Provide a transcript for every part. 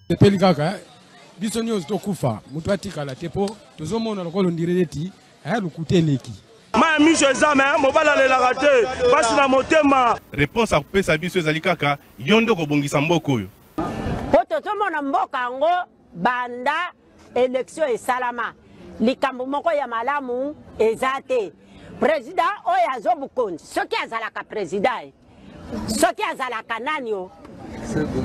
Tepeli kaka biso nyonso tokufa mutu atikala tepo tozomona lokolo ndireti lukuteleki ma miso ezame mobala lelaka te pasi na motema. Réponse à kopesa biso ezali kaka yondo kobongisa mboka oyo po tozomona mboka yango banda élection esalama likambo moko ya malamu eza te. Président oyo azobukonzi soki azalaka président soki azalaka nani o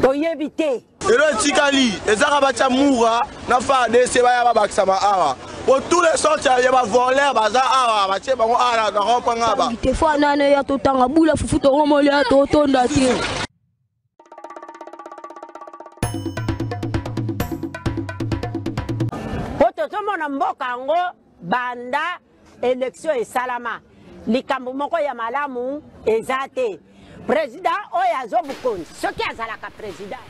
toyebi te. Elo etikali ezaka batia mura na FARDC baya babakisama awa pour tous les sortes ya bavoleur baza awa batie bango awa na rompanga ba te fois nane ya totanga bula fufu tongomoli ya totonda te. Po tozomona mboka yango banda élection esalama likambo moko ya malamu eza te. Président oyo azobukonzi soki azalaka président.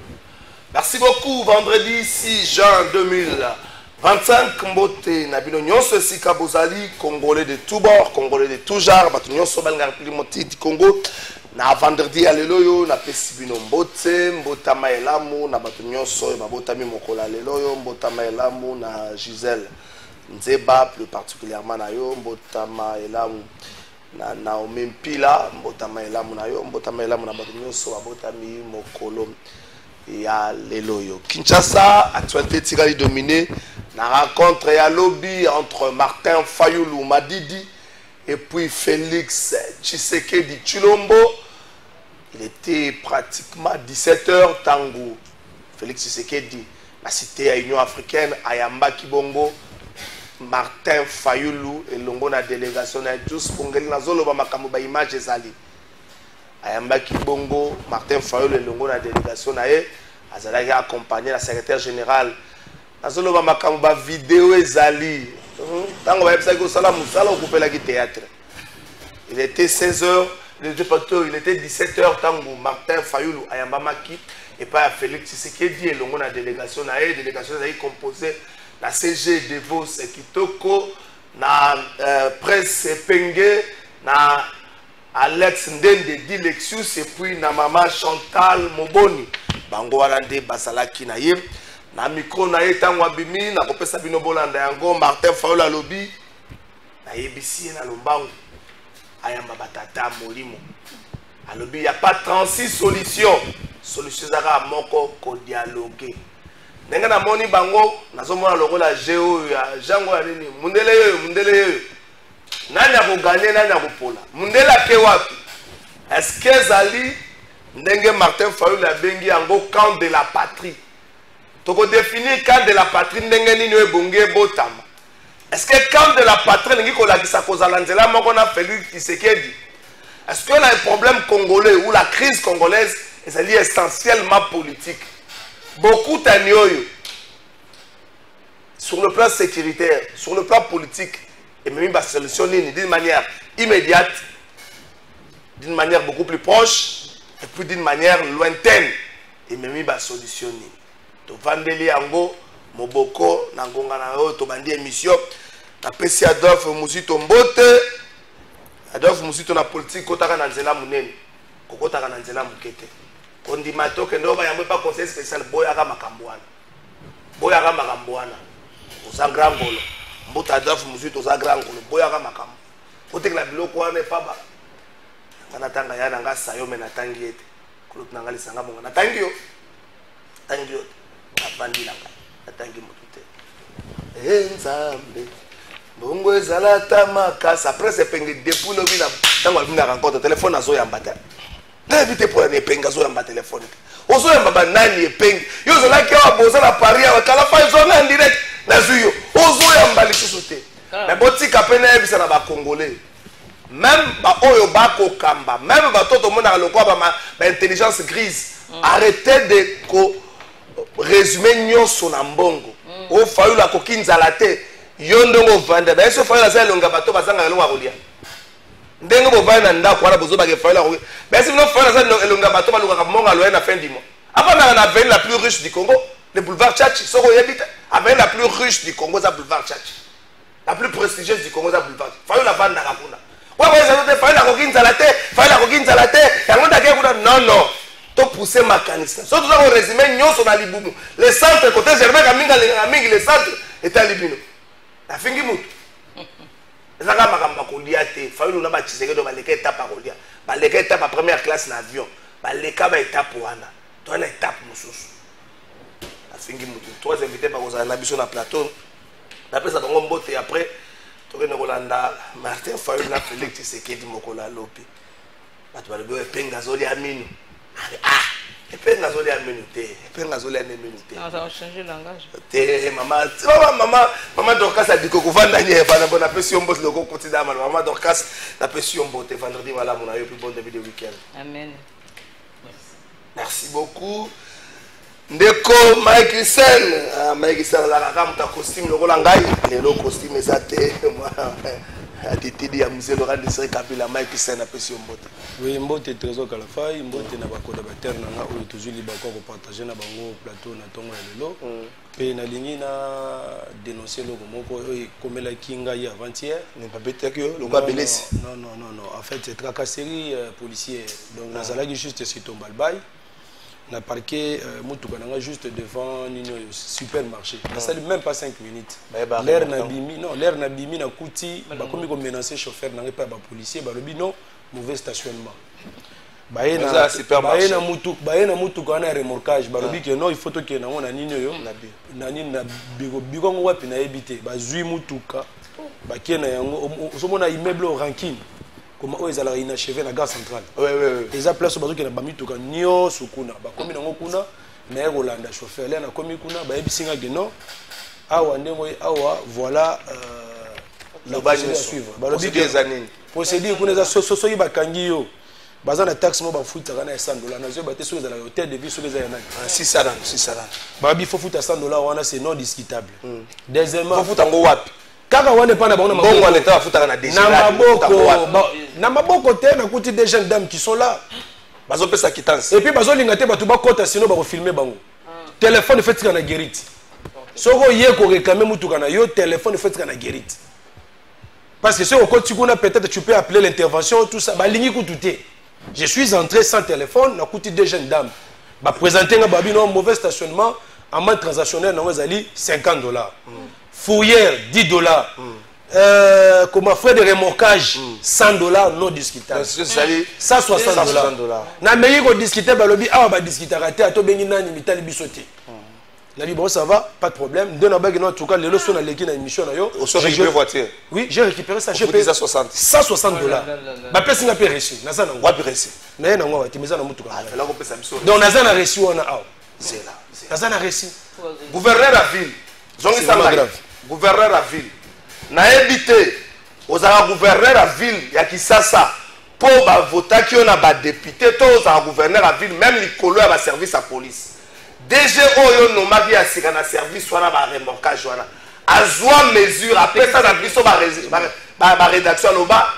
Merci beaucoup. Vendredi 6 juin 2025, Mbote Nabino Nyonso Sika Bozali, Congolais de tous bords, Congolais de tous genres, Batu Nyonso Balga République du Congo. Na vendredi aleloyo na pesibino Mbote, Mbotama Elamu, na Batu Nyonso, Babotami Mokola Leloyo, Mbotama Elamu, na Gisèle Nzeba, plus particulièrement na yo, Mbotama Elamu. Na Naomi Mpila, Mbotama Elamu na yo, Mbotama Elamu na Batu Nyonso, Babotami Mokolo. Ya Leloyo. Kinshasa, actualité tirali dominée. La rencontre et à lobby entre Martin Fayoulou Madidi et puis Félix Tshisekedi Tshilombo. Il était pratiquement 17h tango. Félix Tshisekedi, la cité à l'Union africaine, Ayamba Kibongo, Martin Fayoulou et Longo na délégation à tous Congolais na zolo ba makambo ba image ezali. Ayamba Kibongo, Martin Fayoulou et Longo na délégation na ye azalaki accompagné la secrétaire générale azolo ba makambo ba vidéo ezali tango ba yebisa ko sala musala okupela ki théâtre. Il était 16h, il était 17h tango Martin Fayoulou Ayamba Maki et pas Félix Tshisekedi et Longo na délégation na ye délégation ezali composée la CG Devos Kitoko na presse Penge na Alex Ndende Dilexus et puis na maman Chantal Moboni bango walande basalaki na ye na micro na ye tango abimi na kopesa bino bolanda yango Martin Fayoulou alobi na yebisi na lombango ayamba batata molimo alobi il y a pas 36 solutions zaka moko ko dialoguer nenga na moni bango nazomona lokola geo ya jango ya nini mundele yo nani akoganye nani akopola mundela ke wapi est-ce que zali ndenge Martin Fayoulou abengi yango camp de la patrie toko définir camp de la patrie ndenge nini ebonge botama est-ce que camp de la patrie ndenge kolakisa kozala nzela moko na Félix Tshisekedi est-ce que le problème congolais ou la crise congolaise est essentiellement politique beaucoup tanioyo sur le plan sécuritaire sur le plan politique et même va solutionner d'une manière immédiate, d'une manière beaucoup plus proche, et puis d'une manière lointaine, et même va solutionner. Donc Vandeli Ango, Moboko, Nangonga Nao, Tobandi émission, na PC Adolphe Mousito Mbote, Adolphe Mousito na politique, Kotaka Nanzela Mounene, Kokotaka Nanzela Moukete. Kondimato, Kendoba, Yamwe pas conseil spécial, Boyara Makambouana. Boyara Makambouana, au grand bolo. Mbota Adolphe Mousito za grand ngolo boyaka makambo otekela biloko wana pa ba ngana tanga yana nga sayo me natangi ete kulo tunanga lisanga monga natangi yo abandi langa natangi motute nzambe bongo ezalata makasa après c'est penge depuis no bina tango albina rencontre téléphone azo yamba ta na vite pour ne penga zo yamba téléphone ozo yamba ba nani epenge yo zo la ke wa boza la paris wa kala fa zo na direct na zuyo ozo yamba lisusote mais botika pena ebisa na ba congolais même ba oyo ba ko kamba même ba toto mona lokwa ba intelligence grise arrêtez de résumer nyonso na mbongo o Fayoulou la kokinzala te yo ndongo vanda ba eso Fayoulou za longa bato bazanga longa kolia ndenge bo vanda ndako wana bozo ba ke Fayoulou mais si no Fayoulou za longa bato ba longa monga loye na fin du mois avant na ville la plus riche du Congo le boulevard Tchatchi soko yebita avec la plus riche du Congo, c'est boulevard Tchatchi. La plus prestigieuse du Congo, c'est boulevard. Fayoulou la vendre à Kapuna. Ouais, ça te Fayoulou la coquine salate, Fayoulou la coquine salate. Non, non. to pousser mécanicien surtout ça on résumé nyonso na libumu le centre côté Germain Kaminga mingi le centre est à libino na fingi mutu ezaka makamba kolia te faulu na ba Tshisekedi do baleka étape à kolia baleka étape à première classe na avion baleka ba étape wana to na étape mususu na fingi mutu trois invités ba kozala na biso na plateau na pesa bango mbote après tokende kolanda Martin Faulu na Félix Tshisekedi mokola lopi bato balobi epenga zoli aminu epenga zoli aminu te epenga zoli aminu te non ça va changer langage te maman Dorcas a dit que kovanda ni bana bona pesi yombo loko kotida maman Dorcas na pesi yombo te vendredi malamu na yo plus bon début de week-end amen merci beaucoup ndeko Mike Sen Mike Sen la kaka costume lokola ngai lelo costume eza te moi atitidi ya mzee Laurent Desiré Kabila Mike Sen na pesi mbote oui mbote trésor kalafai mbote na bakoda bater na nga oyo toujours liba ko partager na bango plateau na tongo ya lelo pe na lingi na dénoncer loko moko oyo komela kinga ya avant-hier ne pas bêter que le gars belesi non en fait c'est tracasserie policière donc nazalaki juste sur Tombalbay na parquet mutuka nanga juste devant nino supermarché ça même pas 5 minutes l'air na bimi non l'air na bimi na kuti ba komi ko menacer chauffeur nanga pa ba policier ba lobi non mauvais stationnement baye na mutuka na remorquage ba lobi que non il faut to que na ona nino yo na nini na bigo ngo wapi na ebité ba zui mutuka ba kena yango osomona immeuble au ranking comme eux ils allaient inachevé la gare centrale les a place bazo ke na bamituka nyo sukuna ba komi nango kuna na Rolanda chauffeur là na komi kuna ba ebisinga que non awa ndengo awa voilà la procédure à suivre ba lobi des années procédure kuna za soso yi bakangi yo baza na taxe mo ba futa kana $100 na zo ba te so za la hôtel de vie so za yana 600 ba bi faut futa $100 wana c'est non discutable deuxièmement faut futa ngo wapi kaka wane pana ba bongo wana ta futa na déjà na maboko te na kuti des jeunes dames qui sont là bazo pesa quittance et puis bazo linga te batu ba kota sinon ba ko filmer bango téléphone fait kana guérite soko ye ko réclamer mutuka na yo téléphone fait kana guérite parce que si au côté kuna peut-être tu peux appeler l'intervention tout ça ba lingi kututé je suis entré sans téléphone na kuti des jeunes dames ba présenter nga babi non mauvais stationnement amende transactionnelle na ngazali $50 fourrière $10 comme frais de remorquage $100 non discutable ça $60 na meyi ko discuter ba lobi awa ba discuter raté to bengi nani mitali bisoté la bi bon ça va pas de problème de na bag en tout cas le leçon na leki na émission na yo j'ai récupéré voiture oui j'ai récupéré ça j'ai payé $160 ba pesi nga pe reçu na ça na wa bi reçu na na ngwa timeza na mutuka la ko pesa biso donc na za na reçu wana awa c'est là na za na reçu gouverneur à ville zongi ça grave gouverneur à ville na évité aux gouverneur à ville ya Kisasa pour ba voter qui on a ba député to aux gouverneur à ville même likolo ya ba service à police DG oyo no maki ya sika na service wana ba remorquage wana azwa mesure après ça na biso ba rédaction loba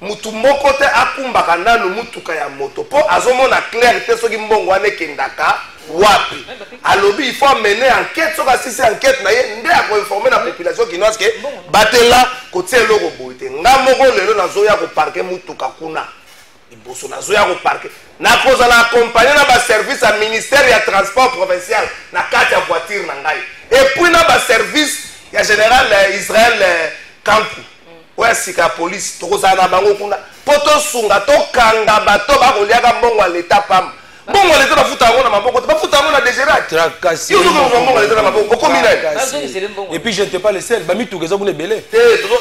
mutu moko te akumbaka nanu mutuka ya moto po azomona clair te soki mbongo wana ekendaka wapi alobi il faut mener enquête soka sisi enquête na ye nde ako informer na population kinoise ke batela kotie eloko boye te nga moko lelo nazoya koparke mutuka kuna liboso nazoya koparke nakozala accompagné na baservice ya ministère ya transport provincial na kati ya voiture na ngai epuis na baservice ya général Israël Kampu oya sika police tokozala na bango kuna po tosunga tokanga bato bakoliaka mbongo ya leta pamba mbongo ya leta bafuta yango na maboko te bafuta yango na dégérate mbongo ya leta na maboko okomi na et puis je n'étais pas le seul bamituka eza kuna ebele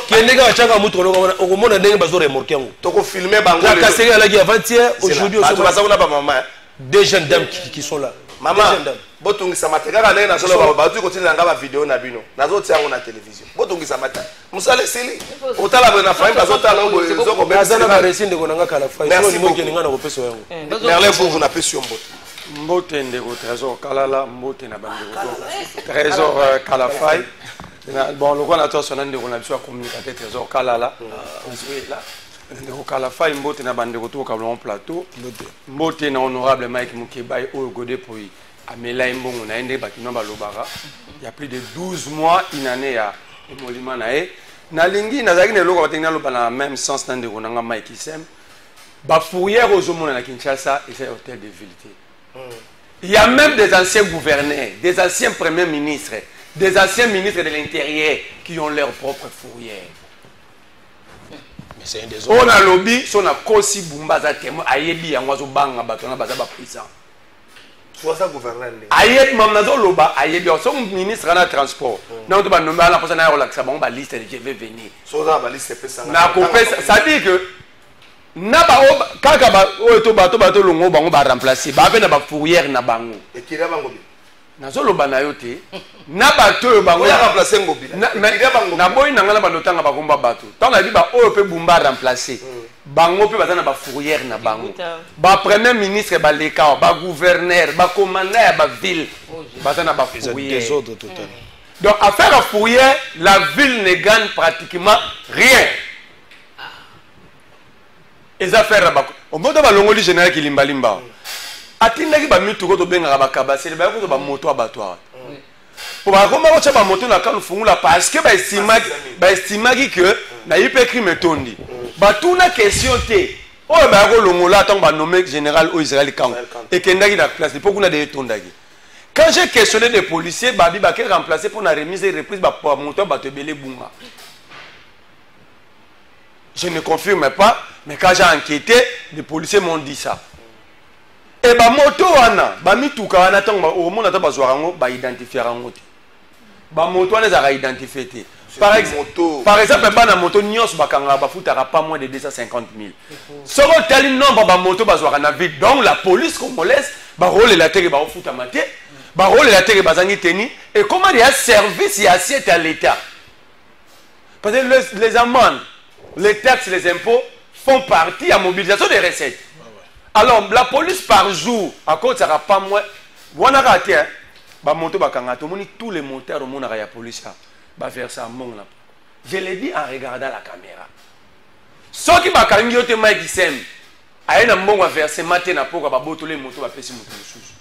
kende kaka tiaka mutuka okomona ndenge bazoremorke yango tokofilme bango tracasserie alaki avant-hier aujourd'hui baza kuna bamama des jeunes dames qui sont là mama botungisa mate kaka ndenge nazoloba bato kotinela nga bavideo na bino nazotia yango na télévision botungisa mate mosala esili otala boye na famille bazotala ngo boyeaza na baresi ndeko nanga kala fai sino nimokeli nga na kopesa yango merlin vuvu napesi yo mbote mbote ndeko trésor kalala mbote na bandeko to trésor kalafai bon lokola na toso na ndeko na biso ya communicateur trésor kalala ndeko kalafai mbote na bandeko to kabla en plateau mbote na honorable Mike Mukebai oyo gode poi amela mbongo na ende bakino balobara il y a plus de 12 mois une année ya molima na e na lingi nazaki na loko batenga loba na même sens na ndeko nanga Mike Sem ba fourrière aux hommes na Kinshasa et c'est hôtel de ville Il y a même des anciens gouverneurs, des anciens premiers ministres, des anciens ministres de l'Intérieur qui ont leur propre fourrière. Mais c'est un des autres. On a lobby, on a Kosi Bumbaza Temo, Ayebi, Yanwazo Banga, Batona Bazaba Prison. Soit gouverneur. Ayeb Mamnazo Loba, Ayebi, son ministre de transport. Non, tu vas nommer la personne à relaxer, on va liste de je vais venir. Ça dit que Naba Kaka Bato Longo Bango va remplacer, Baba fourrière na bango. Et qui est Bango? Nazolo banayote Nabato Bango remplacer Ngobi. Na boy nangala balotanga bakomba bato. Tant la vie ba oyo pe Bumba remplacer. Bango pe bazana ba fourrière na bango. Ba premier ministre ba leka, ba gouverneur, ba commandant ya ba ville. Bazana ba fourrière. Des autres totalement. Donc à faire la fourrière, la ville ne gagne pratiquement rien. Les affaires là-bas. Au moment où l'ongoli général qui limba. Atinda ki ba mitu ko to benga ba kabasele ba ko to ba moto abattoir. Pour ba ko ma ko ba moto na kalu fungula parce que ba estima que na yipe crime tondi. Ba tuna question te. O ba ko longola tant ba nommé général au Israël Kang et kendaki na place pour qu'on a des tondaki. Quand j'ai questionné des policiers, Babi Baké remplacé pour la remise et reprise pour monter à Batebele Bunga. Je ne confirme pas, mais quand j'ai enquêté, les policiers m'ont dit ça. Et bah moto wana, bah mi tout cas wana tant au monde attend bazoa rango, bah identifier rango. Bah moto wana za identifier. Par exemple, bah na moto nyos bakanga bah foutera pas moins de 250 000. Selon tel nombre bah moto bazoa na vite, donc la police congolaise bah rôle la terre bah fouta maté. Barole la terre bazangi teni et comment il y a service il y a assiette à l'État parce que les amendes, les taxes, les impôts font partie à mobilisation des recettes. Alors la police par jour à cause ça pas moins wana raté ba monto ba kanga to moni tous les moteurs au monde ya police ba faire ça mon là. Je l'ai dit en regardant la caméra. Ceux qui ba kangi yote mai qui sem aina mbongo va faire ce matin na poko ba botole moto ba pesi moto sous.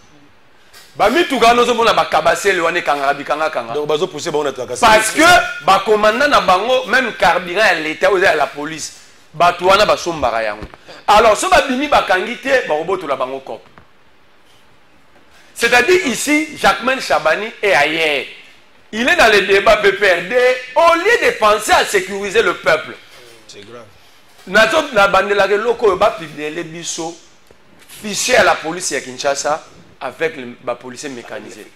Bami tout gano zo mona ba kabase le wane kanga bikanga kanga. Donc bazo pousser ba on a tracasser. Parce que ba commandant na bango même carburant à l'état ou à la police ba tuana ba sombara yango. Alors so ba bimi ba kangité ba roboto la bango cop. C'est-à-dire ici Jacquemain Chabani est ailleurs. Il est dans le débat PPRD au lieu de penser à sécuriser le peuple. C'est grave. Nazo na bandela ke loko ba publier les biso fichier à la police ya Kinshasa. Avec les policiers mécanisés.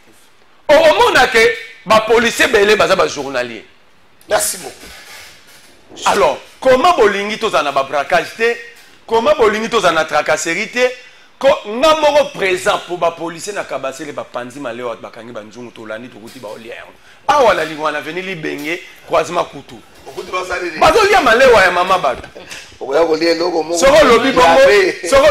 Au moment où les policiers sont journaliers. Merci beaucoup. Alors, comment bolingi tozana ba braquage, comment bolingi tozana tracasserie, comment on présent pour les policiers na kabase les panzi maleo bakangi banzungu tolani tokuti ba olia. Ah wala lingwana veni libenge croisement couteau. Bazo lia maleo ya mama bado. Soro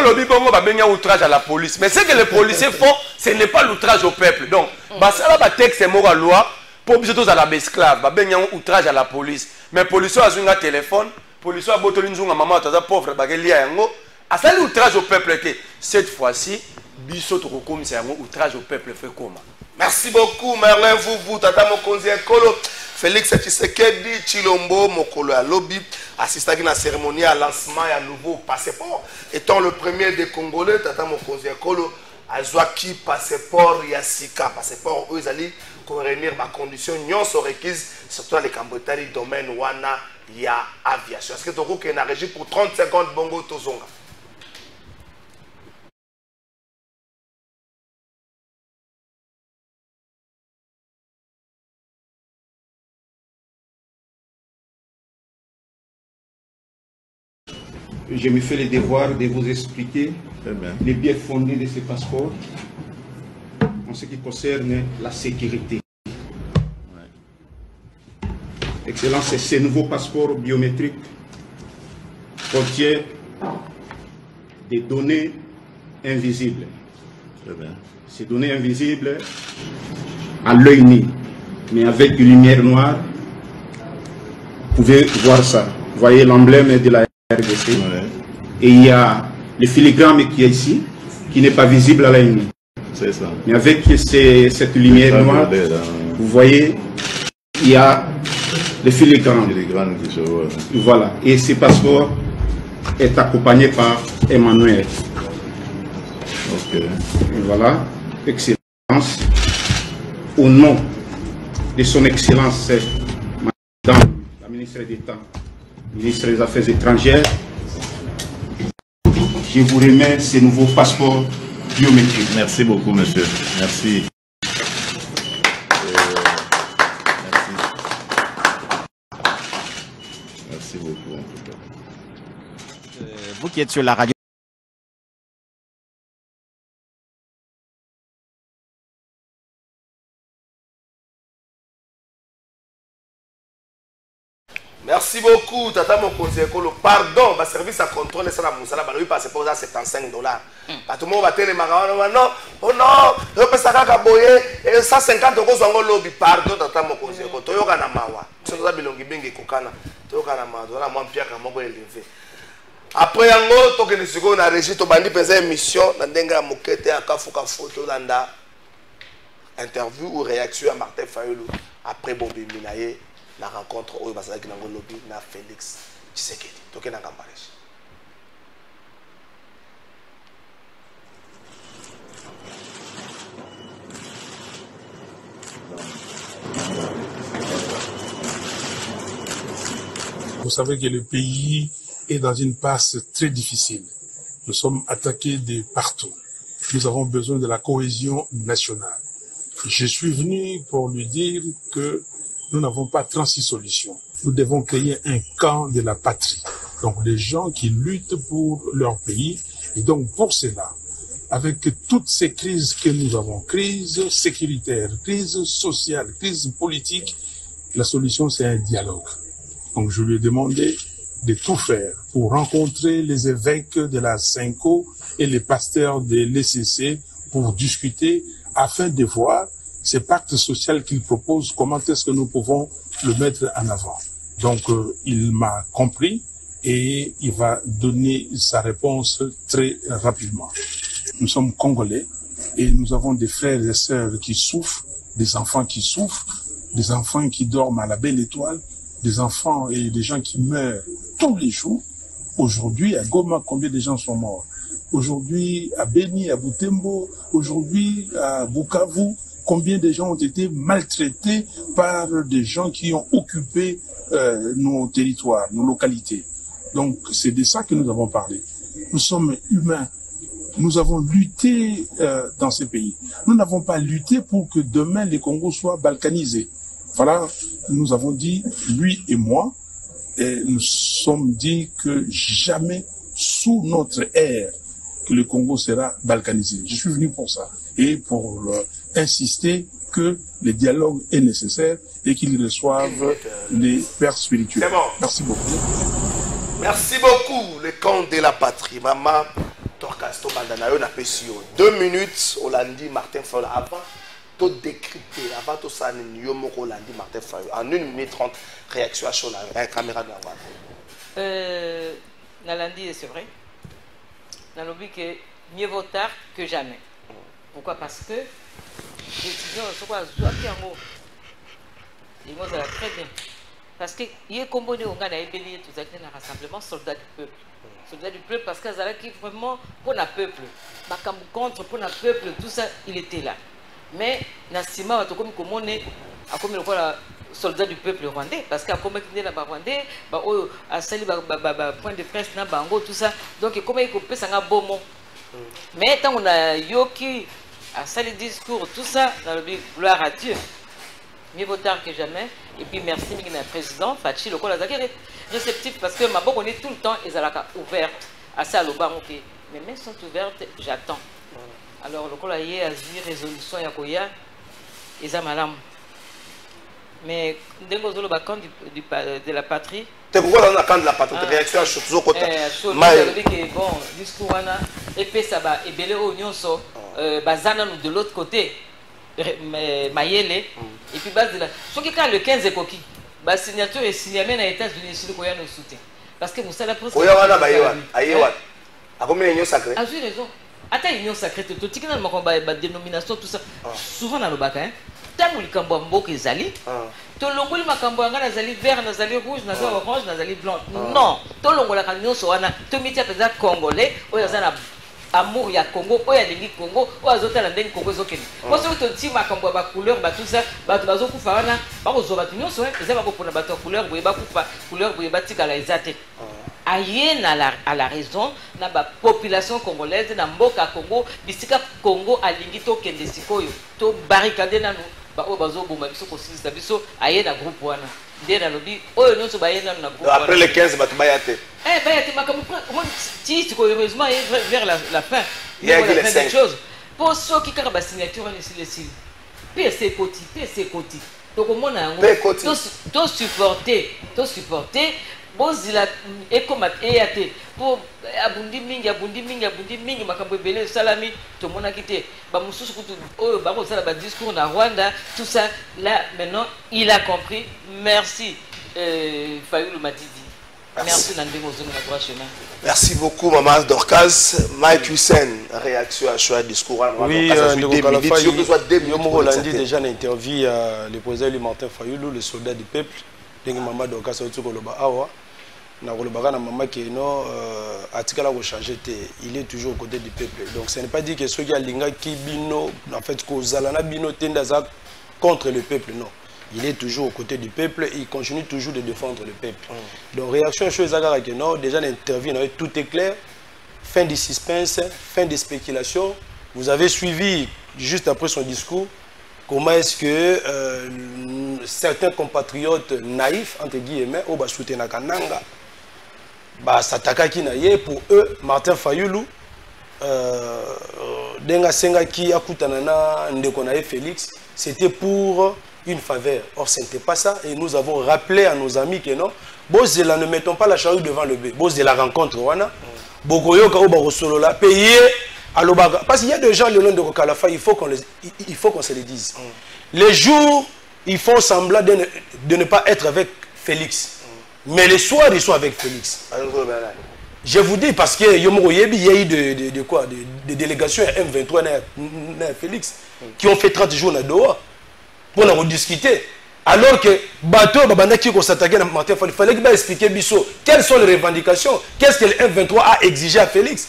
lobby bongo ba benya outrage à la police. Mais ce que les policiers font, ce n'est pas l'outrage au peuple. Donc, basala ba texte mora loi pour biso à la esclave, ba benya outrage à la police. Mais policier a un téléphone, policier a botoli nzunga mama taza pauvre ba lia yango. Asali outrage au peuple était cette fois-ci biso to comme c'est un outrage au peuple fait comment. Merci beaucoup Merlin vous tata mokonzi ekolo Félix Tshisekedi Chilombo mokolo ya lobby assisté à la cérémonie à lancement à nouveau passeport étant le premier des Congolais tata mokonzi ekolo azwaki passeport ya sika passeport ezali ko réunir ma condition nyonso requise surtout les cambotari domaine wana ya aviation. Est-ce que tu as une régie pour 30 secondes bongo tozonga? Je me fais le devoir de vous expliquer les biais fondés de ce passeport en ce qui concerne la sécurité. Excellence, ce nouveau passeport biométrique contient des données invisibles. Ces données invisibles à l'œil nu, mais avec une lumière noire, vous pouvez voir ça. Vous voyez l'emblème de la RDC. Et il y a le filigrane qui est ici, qui n'est pas visible à l'œil nu. C'est ça. Mais avec cette lumière noire, vous voyez, il y a le filigrane qui se voit. Voilà. Et ce passeport est accompagné par Emmanuel. Voilà, Excellence, au nom de son Excellence, Madame la ministre d'État, ministre des Affaires étrangères, je vous remets ces nouveaux passeports biométriques. Merci beaucoup, monsieur. Merci. Merci beaucoup. En tout cas. Vous qui êtes sur la radio. Merci beaucoup, Tata Mokonzi Ekolo. Pardon, ma service à contrôle, ça n'a pas passé pour $75. Tout le monde va télé non, oh non, je peux ça et 150 € lobby. Pardon, Tata Mokonzi Ekolo. Toyoka na mawa. Si nous avons bilongi kokana, toyoka na mawa. Toyoka na pierre moko élevé. Après yango, toke ni siko na régie to bandi penza émission na ndenga mokete akafuka photo landa interview ou réaction à Martin Fayulu après Bobby Minaye. La rencontre au Basaki Nangolobi na Félix Tshisekedi. Toke na Gambaresh. Vous savez que le pays est dans une passe très difficile. Nous sommes attaqués de partout. Nous avons besoin de la cohésion nationale. Je suis venu pour lui dire que nous n'avons pas 36 solutions. Nous devons créer un camp de la patrie. Donc, des gens qui luttent pour leur pays. Et donc, pour cela, avec toutes ces crises que nous avons, crise sécuritaire, crise sociale, crise politique, la solution, c'est un dialogue. Donc, je lui ai demandé de tout faire pour rencontrer les évêques de la Cinco et les pasteurs de l'ECC pour discuter afin de voir ce pacte social qu'il propose, comment est-ce que nous pouvons le mettre en avant. Donc, il m'a compris et il va donner sa réponse très rapidement. Nous sommes Congolais et nous avons des frères et sœurs qui souffrent, des enfants qui souffrent, des enfants qui dorment à la belle étoile, des enfants et des gens qui meurent tous les jours. Aujourd'hui, à Goma, combien de gens sont morts? Aujourd'hui, à Beni, à Butembo, aujourd'hui, à Bukavu, combien de gens ont été maltraités par des gens qui ont occupé nos territoires, nos localités. Donc, c'est de ça que nous avons parlé. Nous sommes humains. Nous avons lutté dans ces pays. Nous n'avons pas lutté pour que demain les Congos soient balkanisés. Voilà, nous avons dit, lui et moi, et nous sommes dit que jamais sous notre ère que le Congo sera balkanisé. Je suis venu pour ça et pour insister que le dialogue est nécessaire et qu'ils reçoivent les pères spirituels. C'est bon. Merci beaucoup. Merci beaucoup, le camp de la patrie. Maman, Torcasto Bandanayo n'a pas su. 2 minutes, Olandi, Martin Fayulu. Avant, tout décrypter, avant tout ça, Yomoko Olandi, Martin Fayulu. En 1 minute 30, réaction à chaud, la caméra de la voix. Nalandi, c'est vrai. Nalobi que mieux vaut tard que jamais. Pourquoi? Parce que les décisions sont quoi? Ils vont très bien. Parce que il est combiné au Ghana et Béni, tout ça, un rassemblement soldat du peuple. Soldat du peuple parce que Zalaki vraiment pour le peuple. Bakam contre pour le peuple, tout ça, il était là. Mais Nassima, comme on est, comme le soldat du peuple rwandais, parce qu'à comme il est là rwandais, à sali point de presse na bango tout ça. Donc comment il peut ça bon mot. Mais tant on a yoki à sali discours tout ça, dans le gloire à Dieu. Mieux vaut tard que jamais. Et puis merci à président Fachi, le col réceptif parce que ma on est tout le temps et ouverte à ça le bar. Mes mains sont ouvertes, j'attends. Alors le col a eu résolution yakoya et ça madame. Mais dengo zolo bakan de la patrie. C'est pourquoi on a quand de la patrie réaction à chose côté. Bon discours wana et puis ça va et belé au nyonso bazana nous de l'autre côté. Mayele et puis base de là ce qui quand le 15 et coquille bah signature et signé à États-Unis sur le Koya nous soutient parce que vous savez la presse Koya wana bayewan ayewan a combien union sacrée a vu raison attends union sacrée tout qui dans le combat dénomination tout ça souvent dans le bac hein tangu likambo mboka ezali to longoli makambo anga nazali vert nazali rouge nazali orange nazali blanc non to longola ka nyonso wana to mitia peza congolais oyo za na amour ya Congo, oya lingi Congo, oya zota la ndenge Congo zokeni. Parce que tu dis ma kambo ba couleur ba tout ça, ba tu bazo kufa wana, ba ko zo ba tunyo so, eza ba ko pona ba to couleur boye ba kufa, couleur boye ba tika la ezate. Ayen à la raison na ba population congolaise na mboka Congo, bisika Congo alingi to kende sikoyo, to barricade na no, ba o bazo boma biso ko sisa biso ayen na groupe wana. Ndena lobi oyo nyonso ba yen na groupe wana. Après les 15 ba tu bayate. Bayate makamu si heureusement vers la fin. Il y a les 5 choses. Pour ceux qui ont la signature sur le site. PC Koti. Donc on a tout supporter. Bon zila ekomat eyate pour abundi mingi makambo belé salami to mona kité ba mususu kutu oyo ba ko sala ba discours na Rwanda tout ça là maintenant il a compris. Merci Fayulu Matidi. Merci Nandemo Zone na droit chemin. Merci beaucoup Maman Dorcas. Mike Hussein, réaction à choix discours. Oui, Yomoro l'a dit déjà dans l'interview le président Martin Fayulu, le soldat du peuple. Maman Dorcas a dit que na maman qui non atikala ko changer té, il est toujours aux côtés du peuple. Donc ce n'est pas dit que ceux qui a linga qui bino en fait ko zalana bino tendaza contre le peuple, non. Il est toujours aux côtés du peuple et il continue toujours de défendre le peuple. Donc réaction chose à que non, déjà l'interview tout est clair. Fin du suspense, fin des spéculations. Vous avez suivi juste après son discours comment est-ce que certains compatriotes naïfs entre guillemets au soutien kananga s'attaquent pour eux Martin Fayulu denga senga ki akutanana ndekonaye Félix, c'était pour une faveur. Or ce n'était pas ça et nous avons rappelé à nos amis que non, Bozela, ne mettons pas la charrue devant le bœuf. Bozela rencontre wana Bokoyo ka oba solo la payer alobaga parce qu'il y a des gens le long de Kalafa, il faut qu'on se le dise. Les jours ils font semblant de ne pas être avec Félix. Mais les soirs, ils sont avec Félix. Je vous dis parce que il y a eu des délégations M23 et Félix qui ont fait 30 jours à Doha pour en discuter. Alors que bateau babandaki ko s'attaquer à Martin Fayulu, il fallait qu'il explique Bisso quelles sont les revendications, qu'est-ce que le M23 a exigé à Félix.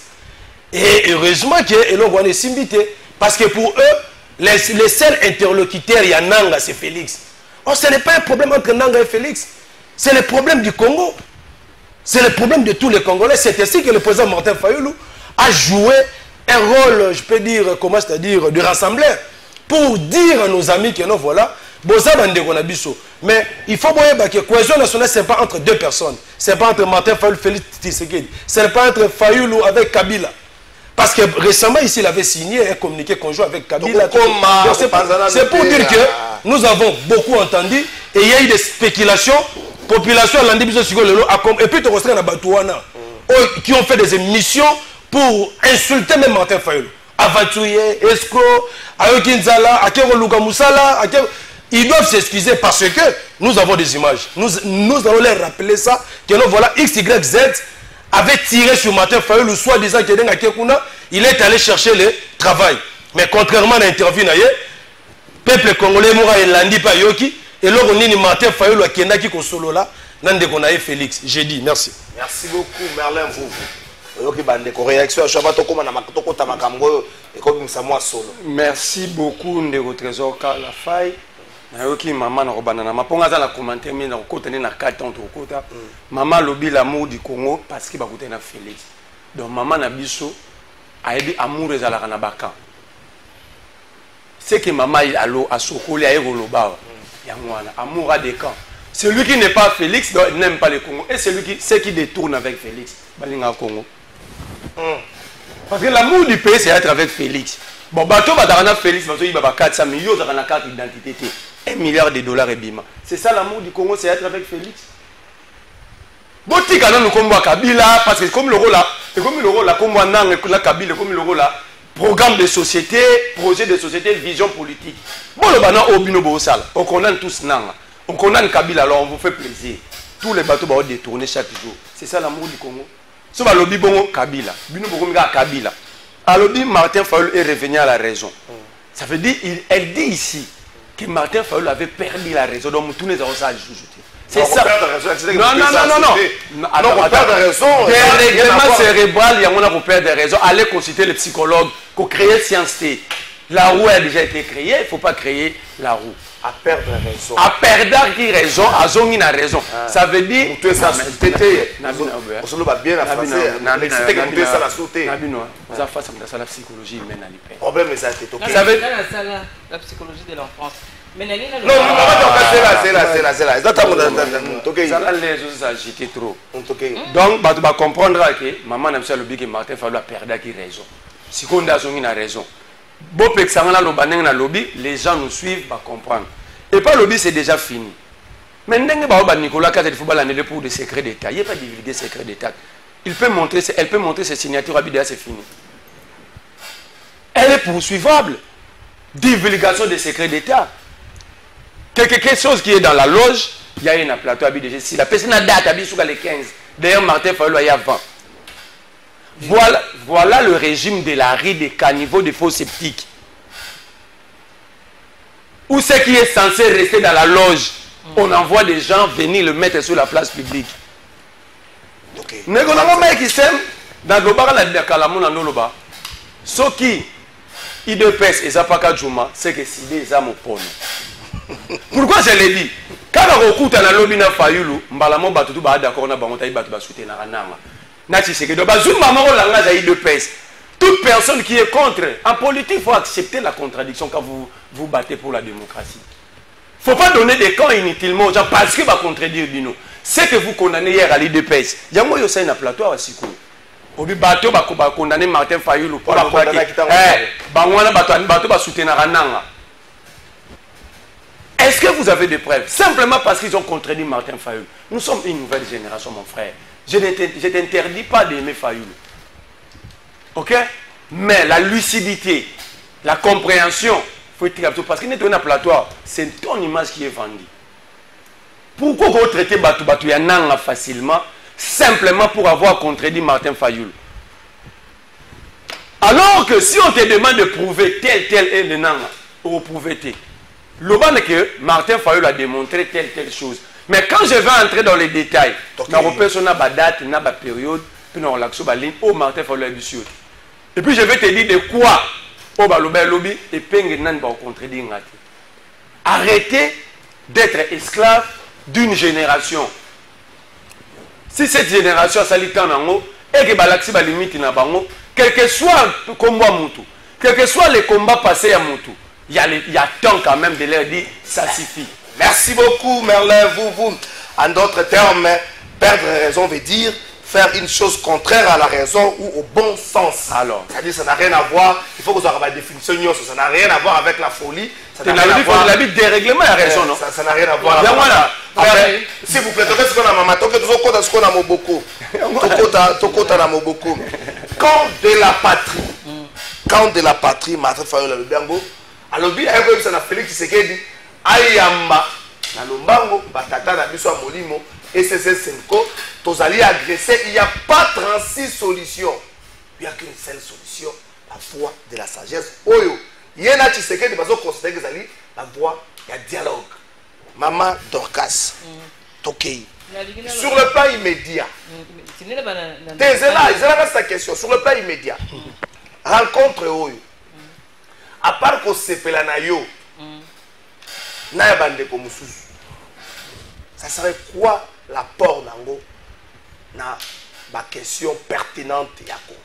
Et heureusement que l'on est simbité parce que pour eux les seuls interlocuteurs, il y a Nanga, c'est Félix. Or, ce n'est pas un problème entre Nanga et Félix. C'est le problème du Congo. C'est le problème de tous les Congolais. C'est ainsi que le président Martin Fayulu a joué un rôle, je peux dire, comment c'est-à-dire, de rassembleur. Pour dire à nos amis que non, voilà, mais il faut voir que la cohésion nationale, ce n'est pas entre deux personnes. Ce n'est pas entre Martin Fayulu et Félix Tshisekedi. Ce n'est pas entre Fayulu avec Kabila. Parce que récemment, ici, il avait signé un communiqué conjoint avec Kabila. C'est pour dire que nous avons beaucoup entendu et il y a eu des spéculations. Population et puis qui ont fait des émissions pour insulter même Martin Fayulu. Avantouye, Escroc, Ayokinzala, Akero Luka Moussala. Ils doivent s'excuser parce que nous avons des images. Nous allons leur rappeler ça. Que nous voilà XYZ avait tiré sur Martin Fayulu, soi-disant qu'il il est allé chercher le travail. Mais contrairement à l'interview, le peuple congolais moura et landi pa yoki et là on est Martin Fayulu qui est qui solo là, nande qu'on a Félix. J'ai dit merci. Merci beaucoup Merlin vous. Yoki bande ko réaction à chabato comme na makotoko tamakambo et comme ça moi solo. Merci beaucoup ndeko Trésor la faille. Nayoki maman na robana na maponga za la commentaire mais na kota na 4 ans to kota. Maman lobi l'amour du Congo parce que ba kota na Félix. Donc maman na biso ayebi amour ezalaka na baka. C'est que maman allo a sokoli a yoloba. Yangwana amour a des camps. Celui qui n'est pas Félix n'aime pas le Congo et celui qui détourne avec Félix balinga Congo. Parce que l'amour du pays c'est être avec Félix. Bon bateau badana Félix bateau il ba 400 millions dans la carte d'identité. $1 milliard et bima. C'est ça l'amour du Congo, c'est être avec Félix. Botika nous comme Kabila parce que comme le rôle là, comme la Kabila comme le rôle là, programme de société, projet de société, vision politique. Bon le bana obino bo sala. On condamne tous nanga. On condamne Kabila alors on vous fait plaisir. Tous les bateaux vont détourner chaque jour. C'est ça l'amour du Congo. So ba lobi bongo Kabila. Bino bongo nga Kabila. Alobi Martin Fayulu est revenu à la raison. Ça veut dire elle dit ici que Martin Fayulu avait perdu la raison. Donc tout les gens ça ajouté. C'est ça. Non. On perd de raison. Des règlements cérébraux, il y a on perd des raisons. Allez consulter les psychologues pour créer science T. La roue a déjà été créée, il ne faut pas créer la roue. À perdre raison. À perdre qui raison, à zongi na raison. Ça veut dire. Tu es ça, c'était. On se l'a bien à français. C'était que tu es ça la sauté. Ça face à la psychologie humaine à l'hyper. Problème, mais ça a été toqué. Ça veut dire la psychologie de l'enfance. Mais non, c'est là. Ça les agité trop. Donc, tu vas comprendre que maman n'a pas le que Martin Fayulu perdre qui raison. Si on a zongi na raison. Les gens nous suivent, va comprendre. Et pas lobby, c'est déjà fini. Mais Nicolas Kazet football pour des secrets d'État. Il n'y a pas divulgué secrets d'État. Elle peut montrer ses signatures à Bidéa, c'est fini. Elle est poursuivable. Divulgation des secrets d'État. Quelque chose qui est dans la loge, il y a un plateau à Bidéa. Si la personne a date à Bidéa les 15, d'ailleurs Martin Fayulu il y a 20. Voilà le régime de la rue des caniveaux des faux sceptiques. Où ce qui est censé rester dans la loge, on envoie des gens venir le mettre sur la place publique. Dans le bar, ce qui est de pèse et Zapaka Djouma, c'est que c'est des âmes au Pourquoi je l'ai dit? Quand on écoute dans le lobby de Fayulu, on va tout d'accord, on va soutenir toute personne qui est contre, en politique, il faut accepter la contradiction quand vous vous battez pour la démocratie. Il ne faut pas donner des camps inutilement aux gens parce que va contredire Dino. C'est que vous condamnez hier à l'IDPS. Il y a moi aussi un plateau à Siko. Au bateau va condamner Martin Fayulu pour la Est-ce que vous avez des preuves? Simplement parce qu'ils ont contredit Martin Fayulu. Nous sommes une nouvelle génération, mon frère. Je ne t'interdis pas d'aimer Fayulu. Ok? Mais la lucidité, la compréhension, il faut être parce qu'il n'est pas un plateau, c'est ton image qui est vendue. Pourquoi vous traitez Batu Yananga facilement, simplement pour avoir contredit Martin Fayulu? Alors que si on te demande de prouver tel est le Nanga, vous prouvez tel. Le bon est que Martin Fayulu a démontré telle chose. Mais quand je vais entrer dans les détails, je vais pas date, na ba période, puis on l'action ba ligne au Martin Fayulu a. Et puis je vais te dire de quoi au ba lobby et penge nan ba contredire ngati. Arrêtez d'être esclave d'une génération. Si cette génération sali tant nango et que balaxi ba limite na bango, quel que soit le combat mutu, quel que soit les combats passés à mutu, il y a temps quand même de leur dire ça suffit. Merci beaucoup Merlin, vous, en d'autres termes, perdre raison veut dire faire une chose contraire à la raison ou au bon sens. Alors, c'est-à-dire ça n'a rien à voir, il faut que vous ayez la définition, ça n'a rien à voir avec la folie. Ça n'a rien à voir avec la dérèglement à raison, non? Ça n'a rien à voir. S'il vous plaît, ce qu'on a maman, ce qu'on a moboko. Tokota na moboko. Quand de la patrie, Martin Fayulu le Biango, alors bien, ça n'a Félix Tshisekedi. Ayamba na lombango batata na biso molimo et c'est Senko tozali agressé, il n'y a pas 36 solutions, il n'y a qu'une seule solution, la voie de la sagesse. Oyo yena Tshisekedi bazo considérer que zali la voie il y a dialogue. Maman Dorcas Tokei sur le plan immédiat. C'est la question sur le plan immédiat. Rencontre Oyo à part ko sepela na yo ça serait quoi l'apport d'Ango na ma question pertinente à Congo?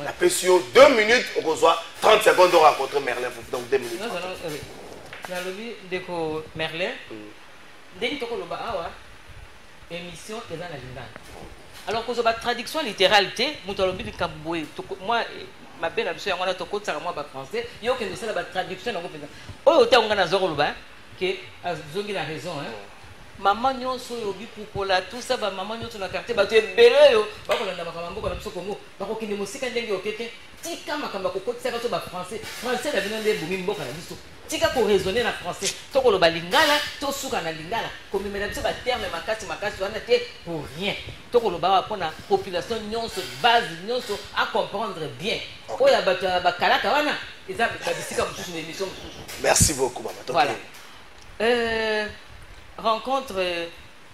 La question 2 minutes, on reçoit 30 secondes de rencontrer Merlin, donc 2 minutes. Dans le lobby de Merlin, dès que tu as émission est dans l'agenda. Alors que la traduction littérale, moi, ma belle absolue, on a tout côté ça moi français. Il y a aucune de la traduction dans le pays. Oh, tu as un azoroloba qui a zongi la raison. Maman nyonso yobi pukola tout ça va maman nyonso na quartier ba tu ebele yo ba ko landa makambo ko na biso Congo ba ko kinde musika ndenge okete tika makamba ko kotisa ba to ba français na bino nde bumi mboka na biso tika ko raisonner na français to ko loba lingala to suka na lingala ko mimela biso ba terme makasi wana te pour rien to ko loba pour na population nyonso base nyonso à comprendre bien oya ba kalaka wana eza ba bisika mususu na émission. Merci beaucoup maman. Voilà. Rencontre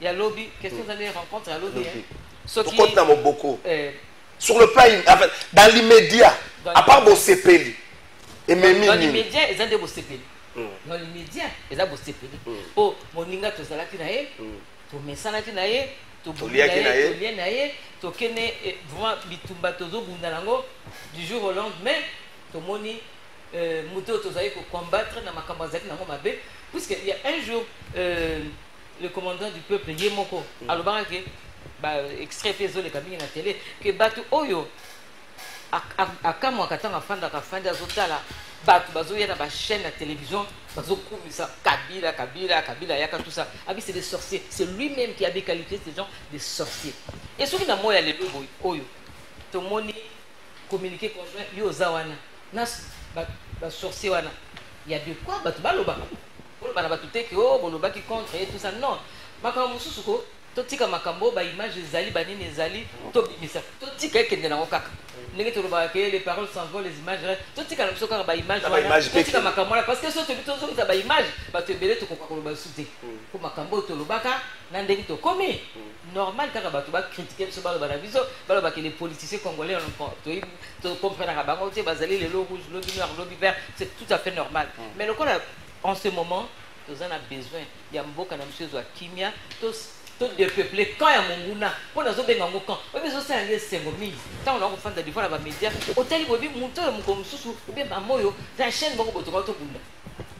il y a lobby, question d'aller rencontre, il y a lobby. Beaucoup. Sur le plan, en fait, dans l'immédiat, à part vos CPL, dans l'immédiat, ils ont des beaux CPL. Dans l'immédiat, ils ont des beaux CPL. Oh, mon ninga, tu sais là qui naïe, tu mets ça là qui naïe, tu boulies naïe, tu connais vraiment bitumba tozo bundalango du jour au lendemain, tu moni muto tozaï pour combattre dans ma campagne dans ma baie, puisqu'il y a un jour le commandant du peuple Yemoko alors que extrait fait les cabines à la télé que batu oyo akamwa katanga fanda zotala batu bazoya na ba chaîne à télévision bazokumisa kabila yaka tout ça abi c'est des sorciers, c'est lui-même qui avait qualifié ces gens de sorciers. Et ce qui na moya le boy oyo to moni communiquer conjoint yo zawana nas ba sorcier wana il y a de quoi batu baloba baloba na batu teke oh boloba qui contre et tout ça non makambo susuko totika makambo ba image ezali banini ezali to bimisa totika ekende na okaka ndenge toloba ke les paroles s'envolent les images totika na bisoka ba image wana totika makambo parce que so to bitozo za ba image ba to ebele to ko koloba sute ko makambo to lobaka na ndenge to komi normal kaka ba to ba critiquer so ba na biso ba ba que les politiciens congolais to comprendre ka bango te bazali le lot rouge le noir le vert c'est tout à fait normal mais le en ce moment nous en a besoin ya mboka na monsieur wa kimia tout dépeuplé quand il y a mon mouna pour nous autres dans mon camp on besoin c'est un sengo mingi tant on a fait des fois la média hôtel bobi monter mon comme susu ou bien mamoyo la chaîne beaucoup de tout bunda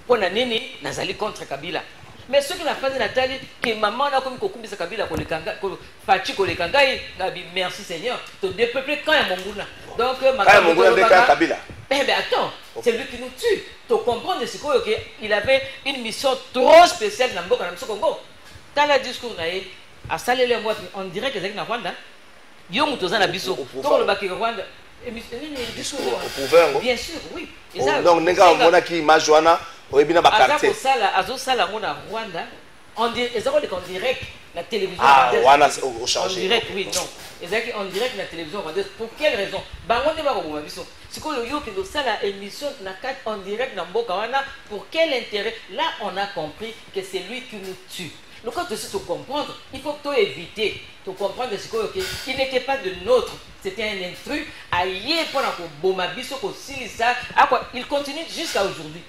pour na nini nazali contre Kabila mais ceux qui la phase natali que maman na comme kokumbisa Kabila ko le kanga ko fachi ko le kanga na bi merci Seigneur tout dépeuplé quand il y a mon mouna donc maman Kabila eh bien attends c'est lui qui nous tue tu comprends ce qu'il avait une mission trop spéciale dans Mboka na Congo. Dans le discours, à saler les mois, on dirait que c'est un Rwanda. Yo mutoza na biso. Tout le baki Rwanda. Bien sûr, oui. Donc nenga mona ki image wana oyebina ba quartier. Azo sala mona Rwanda. On dirait en direct la télévision rwandaise. Ah, wana au changer. En direct, oui, non. Ezaki en direct la télévision rwandaise. Pour quelle raison? Bango ne ba ko boma biso. Siko yo ki do sala émission na kat en direct na mboka wana pour quel intérêt? Là, on a compris que c'est lui qui nous tue. Le cas de se comprendre, il faut que tu évites de comprendre qu'il n'était pas de nôtre, c'était un intrus. Il continue jusqu'à aujourd'hui.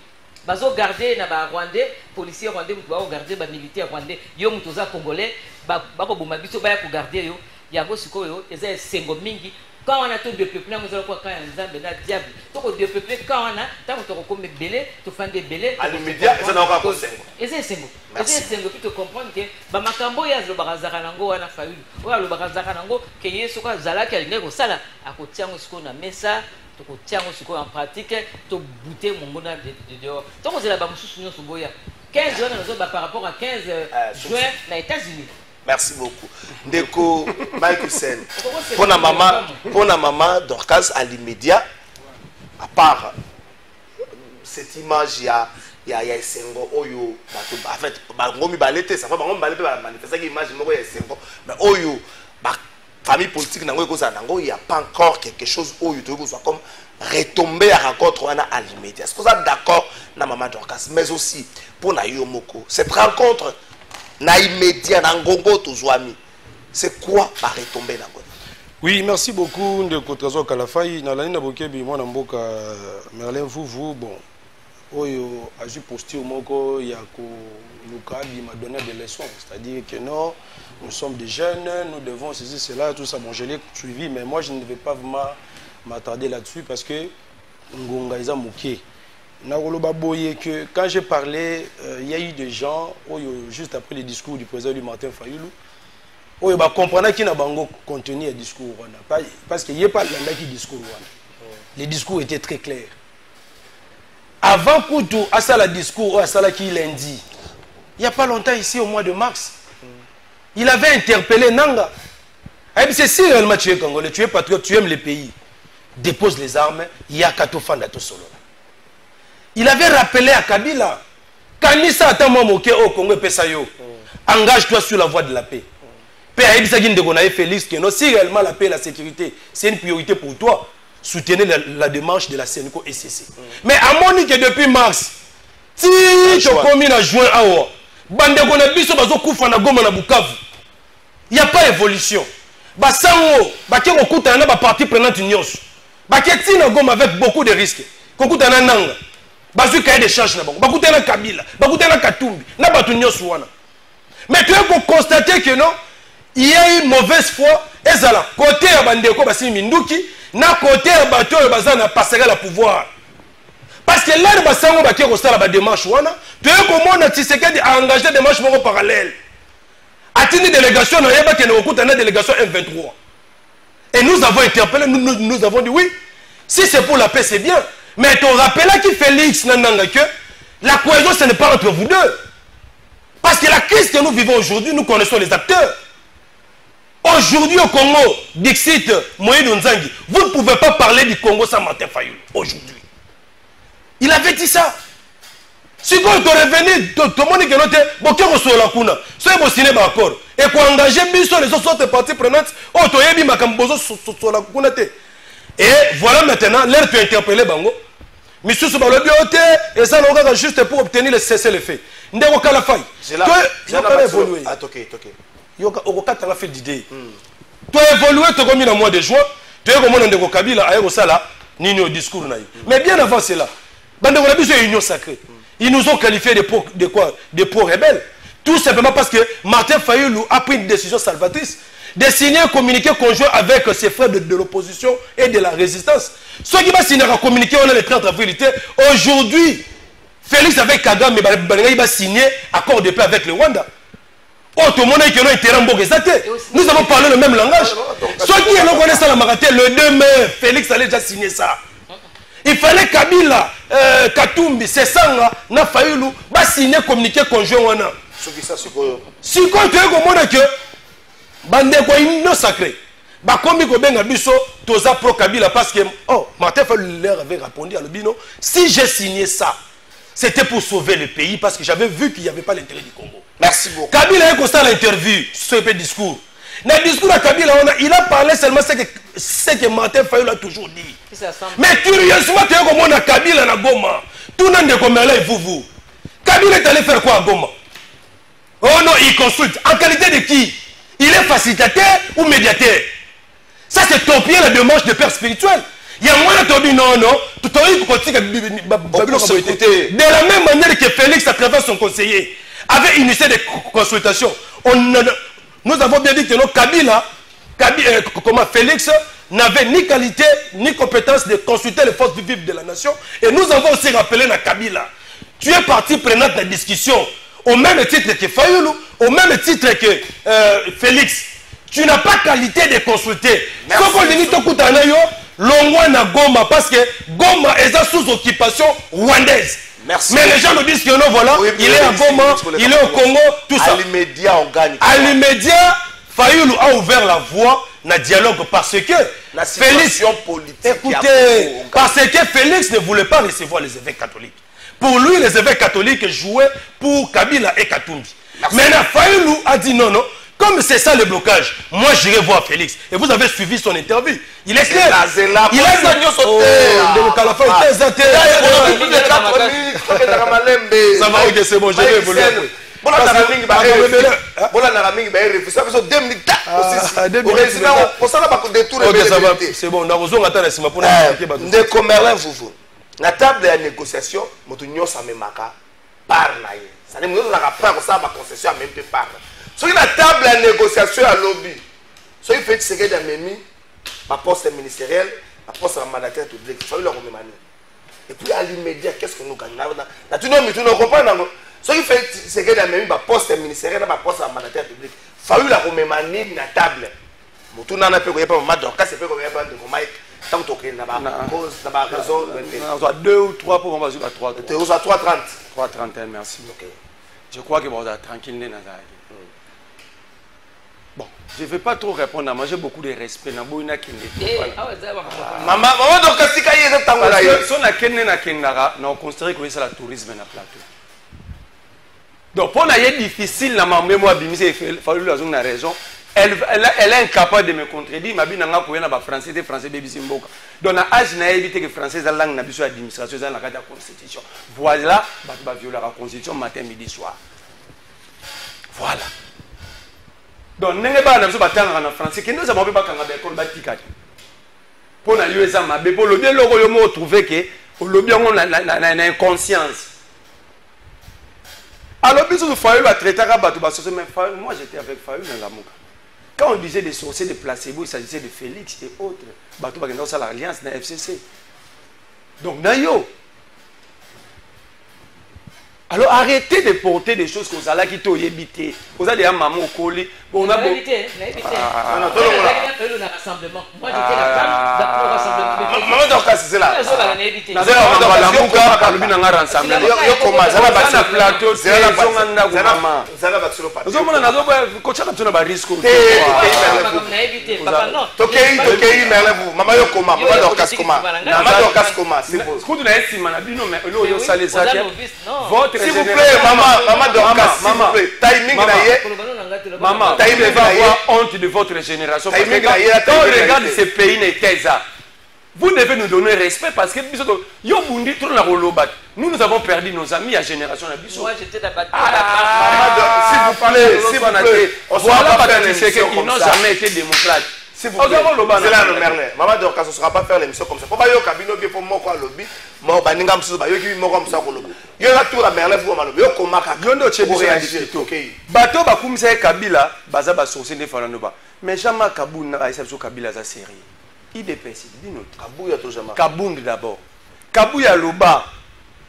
Bazo garder na ba Rwandais, policiers rwandais, bazo garder ba militaires rwandais, yo mutoza congolais, ba ko boma biso ba ko garder yo, yango sikoyo eza sengo mingi. Quand on a tout dépeuplé, nous allons quoi quand on a diable. Donc on dépeuplé quand on a, tant qu'on te comme belé, tu fais des belés. À l'immédiat, ça n'a pas possible. Et c'est sengo. Et c'est sengo pour te comprendre que ba makambo ya zo barazaka nango wana faulu. Oya lo barazaka nango que yeso ka zala ka ngeko sala akotia ngosiko na mesa. To tia ngosiko en pratique to bouter mon mona de dehors. Donc on est là-bas mususu nyoso boya. 15 juin par rapport à 15 juin aux États-Unis. Merci beaucoup. Ndeko Michael Sen. Pour la maman Dorcas à l'immédiat, à part cette image, il y a Sengo Oyo. En fait, Ngomi Balete, ça va pas Balete manifester cette image, il y a Sengo. Mais Oyo, famille politique, il n'y a pas encore quelque chose Oyo, soit comme retomber à rencontre à l'immédiat. Est-ce que vous êtes d'accord, la maman Dorcas, mais aussi pour la Yomoko, cette rencontre. Na immédiat na ngongo tozwami c'est quoi va retomber na ngongo? Oui, merci beaucoup de Trésor Kalafai na lani na bokebi mwana mboka Merlin Vuvu bon oyo agi posture moko ya ko lukabi m'a donné des leçons, c'est-à-dire que non, nous sommes des jeunes, nous devons saisir cela tout ça. Bon, je l'ai suivi mais moi je ne vais pas vraiment m'attarder là-dessus parce que ngonga isa moké. Que quand j'ai parlé, il y a eu des gens, juste après le discours du président du Martin Fayulu, ils comprennent qu'il n'y a pas de contenu à discours. Parce qu'il n'y a pas de discours. Les discours étaient très clairs. Avant Koutou, à ça le discours, à ça qui lundi, il n'y a pas longtemps ici, au mois de mars, il avait interpellé Nanga. C'est si réellement tu es congolais, tu es patriote, tu aimes le pays, dépose les armes, il y a Katofanda tout solo. Il avait rappelé à Kabila, Kanisa atama moke au Congo Pesayo, engage-toi sur la voie de la paix. Paix à Ibisagin de Gonaï Félix, que non, si réellement la paix et la sécurité, c'est une priorité pour toi, soutenez la démarche de la CNCO SCC. Mais à Monique depuis mars, si tu as commis en juin, bandeko na biso bazokufa na Goma na Bukavu. Il n'y a pas d'évolution. Basango, baki kokutana na ba partie prenante nyonso. Baki tina Goma avec beaucoup de risques. Kokutana nanga. Bazu cahier de charge na bango. Bakutana Kabila, bakutana Katumbi, na batu nyonso wana. Mais tu peux constater que non, il y a une mauvaise foi. Et ça là, côté ya bandeko basi minduki, na côté ya bato ya bazana passer la pouvoir. Parce que là, le basango baki kosala ba démarche wana, tu peux comprendre Tshisekedi a engagé des démarches parallèles. A-t-il une délégation, il y a une délégation M23. Et nous avons interpellé, nous avons dit oui, si c'est pour la paix, c'est bien. Mais tu rappelles qui Félix Nananga que la cohésion, ce n'est pas entre vous deux. Parce que la crise que nous vivons aujourd'hui, nous connaissons les acteurs. Aujourd'hui au Congo, Dixit, Moïse Nzangi, vous ne pouvez pas parler du Congo sans Martin Fayulu. Aujourd'hui. Il avait dit ça. Si vous revenez, tout le monde qui note, beaucoup de la kuna, soyez vous signer d'accord. Et pour engager les autres parties prenantes, autoyebi makambozo sur la kuna. Et voilà maintenant, l'air peut interpeller Bango. Monsieur Soubalo Biote, et ça n'a juste pour obtenir le cessez-le-feu. Ndeko Kalafay. Tu as évolué. Yoka tu as fait d'idée. Tu as évolué, tu as commis le mois de juin. Tu as commis Ndeko Kabila, à Sala, ni au discours. Mais bien avant cela, Bandeko Labi, c'est une union sacrée. Ils nous ont qualifiés de quoi? De pro-rebelles. Tout simplement parce que Martin Fayulu a pris une décision salvatrice de signer un communiqué conjoint avec ses frères de l'opposition et de la résistance. Ceux qui vont signer un communiqué, on a le 30 avril. Aujourd'hui, Félix avec Kagame, il va signer accord de paix avec le Rwanda. Tout le monde est nous avons parlé le même langage. Ceux qui connaissent la Maraté, le 2 mai, Félix allait déjà signer ça. Il fallait Kabila, Katumbi, Sesanga, na Fayulu, va signer un communiqué conjoint. Si tu as que Bandeko est sacré, comme il y a biso, toza pro Kabila parce que Martin Fayulu avait répondu à l'Obino. Si j'ai signé ça, c'était pour sauver le pays parce que j'avais vu qu'il n'y avait pas l'intérêt du Congo. Merci beaucoup. Kabila a constat l'interview sur ce discours. Dans le discours de Kabila, il a parlé seulement ce que Martin Fayulu a toujours dit. Mais curieusement, tu as comme on a Kabila na Goma. Tout le monde est comme là, vous. Kabila est allé faire quoi à Goma? Oh non, il consulte. En qualité de qui? Il est facilitateur ou médiateur? Ça, c'est topier la démarche de père spirituel. Il y a moins de non, tout le monde de la même manière que Félix, à travers son conseiller, avait initié des consultations. Nous avons bien dit que Kabila, comment Félix n'avait ni qualité ni compétence de consulter les forces vives de la nation. Et nous avons aussi rappelé à Kabila, tu es partie prenante de la discussion au même titre que Fayulu, au même titre que Félix. Tu n'as pas qualité de consulter. Longwa Goma, parce que Goma est sous occupation rwandaise. Merci. Mais les gens nous disent que non, voilà, oui, il est à Goma, il est au Congo, tout ça. À l'immédiat, on gagne. À l'immédiat, Fayulu a ouvert la voie dans le dialogue parce que Félix, écoutez, parce que Félix ne voulait pas recevoir les évêques catholiques. Pour lui, les évêques catholiques jouaient pour Kabila et Katumbi. Maintenant, Fayulu a dit non, non. Comme c'est ça le blocage, moi j'irai voir Félix. Et vous avez suivi son interview. Il est clair. Il a gagné sauté. Ça va, ok, c'est bon, je vais évoluer. C'est bon, on a besoin de Merlin, vous. La table de négociation, ça me marque par là. Ça ne nous a pas ça, ma concession même pas. Sur la table de négociation à lobby, soit il fait que c'est un ma poste ministérielle, ma poste mandataire public, il faut le remettre. Et puis à l'immédiat, qu'est-ce que nous gagnons? Tu ne comprends pas. Soit il fait que c'est un ma poste ministérielle, ma poste mandataire public, il faut le remettre la table. Tu n'as pas pu remettre donc c'est pas qu'on va de Mike. Tant que tu n'as cause, tu n'as raison. On a 2 ou 3 pour on va jouer à 3. Tu es à 3,30. 3,31, merci. Je crois que vous êtes tranquille. Bon, je ne vais pas trop répondre à moi, j'ai beaucoup de respect. Maman, donc si on considère que c'est le tourisme dans le plateau. Donc, pour être difficile, la mémoire il faut la raison. Elle est incapable de me contredire. Ma bien français, des français, baby simboka. Donc, l'âge n'a évité que français la langue n'a besoin d'administration, dans la constitution. Voilà, violer la constitution matin, midi, soir. Voilà. Donc, nous avons en français, que nous avons fait l'école batikati. Pour nous aider pour le bien, nous avons trouvé que le bien, on a une inconscience. Alors, bisous, il faut traiter mais moi j'étais avec Fayoul dans la Mouka. Quand on disait des sorciers de placebo, il s'agissait de Félix et autres. Batou Bagenda, ça l'alliance dans la FCC. Donc, Nayo. Alors arrêtez de porter des choses comme ça là qui t'ont évité. Vous avez un maman au collier. On a évité. Le rassemblement. Moi j'étais la femme au rassemblement. Maman donc c'est là. S'il vous plaît, maman Dorcas, s'il vous plaît, timing maman, vous devez avoir honte de votre génération. Parce que quand on regarde ces pays, vous devez nous donner respect parce que nous avons perdu nos amis à génération. Moi j'étais d'abord. S'il vous plaît, voilà parce qu'ils n'ont jamais été démocrates. C'est là le Merlin. Maman Dorcas, on ne sera pas faire l'émission comme ça. Faut pas y cabino bien pour moi quoi lobby. Moi baninga msusu ba yoki mo comme ça ko lobby. Yo la tour à Merlin vous malobi. Yo komaka. Yondo chebi réagir. Bato ba kumisa Kabila, baza ba sorcier ne falando ba. Mais jamais Kaboun na exception Kabila za série. IDPS, dis nous. Kabouya to jamais. Kabound d'abord. Kabouya loba.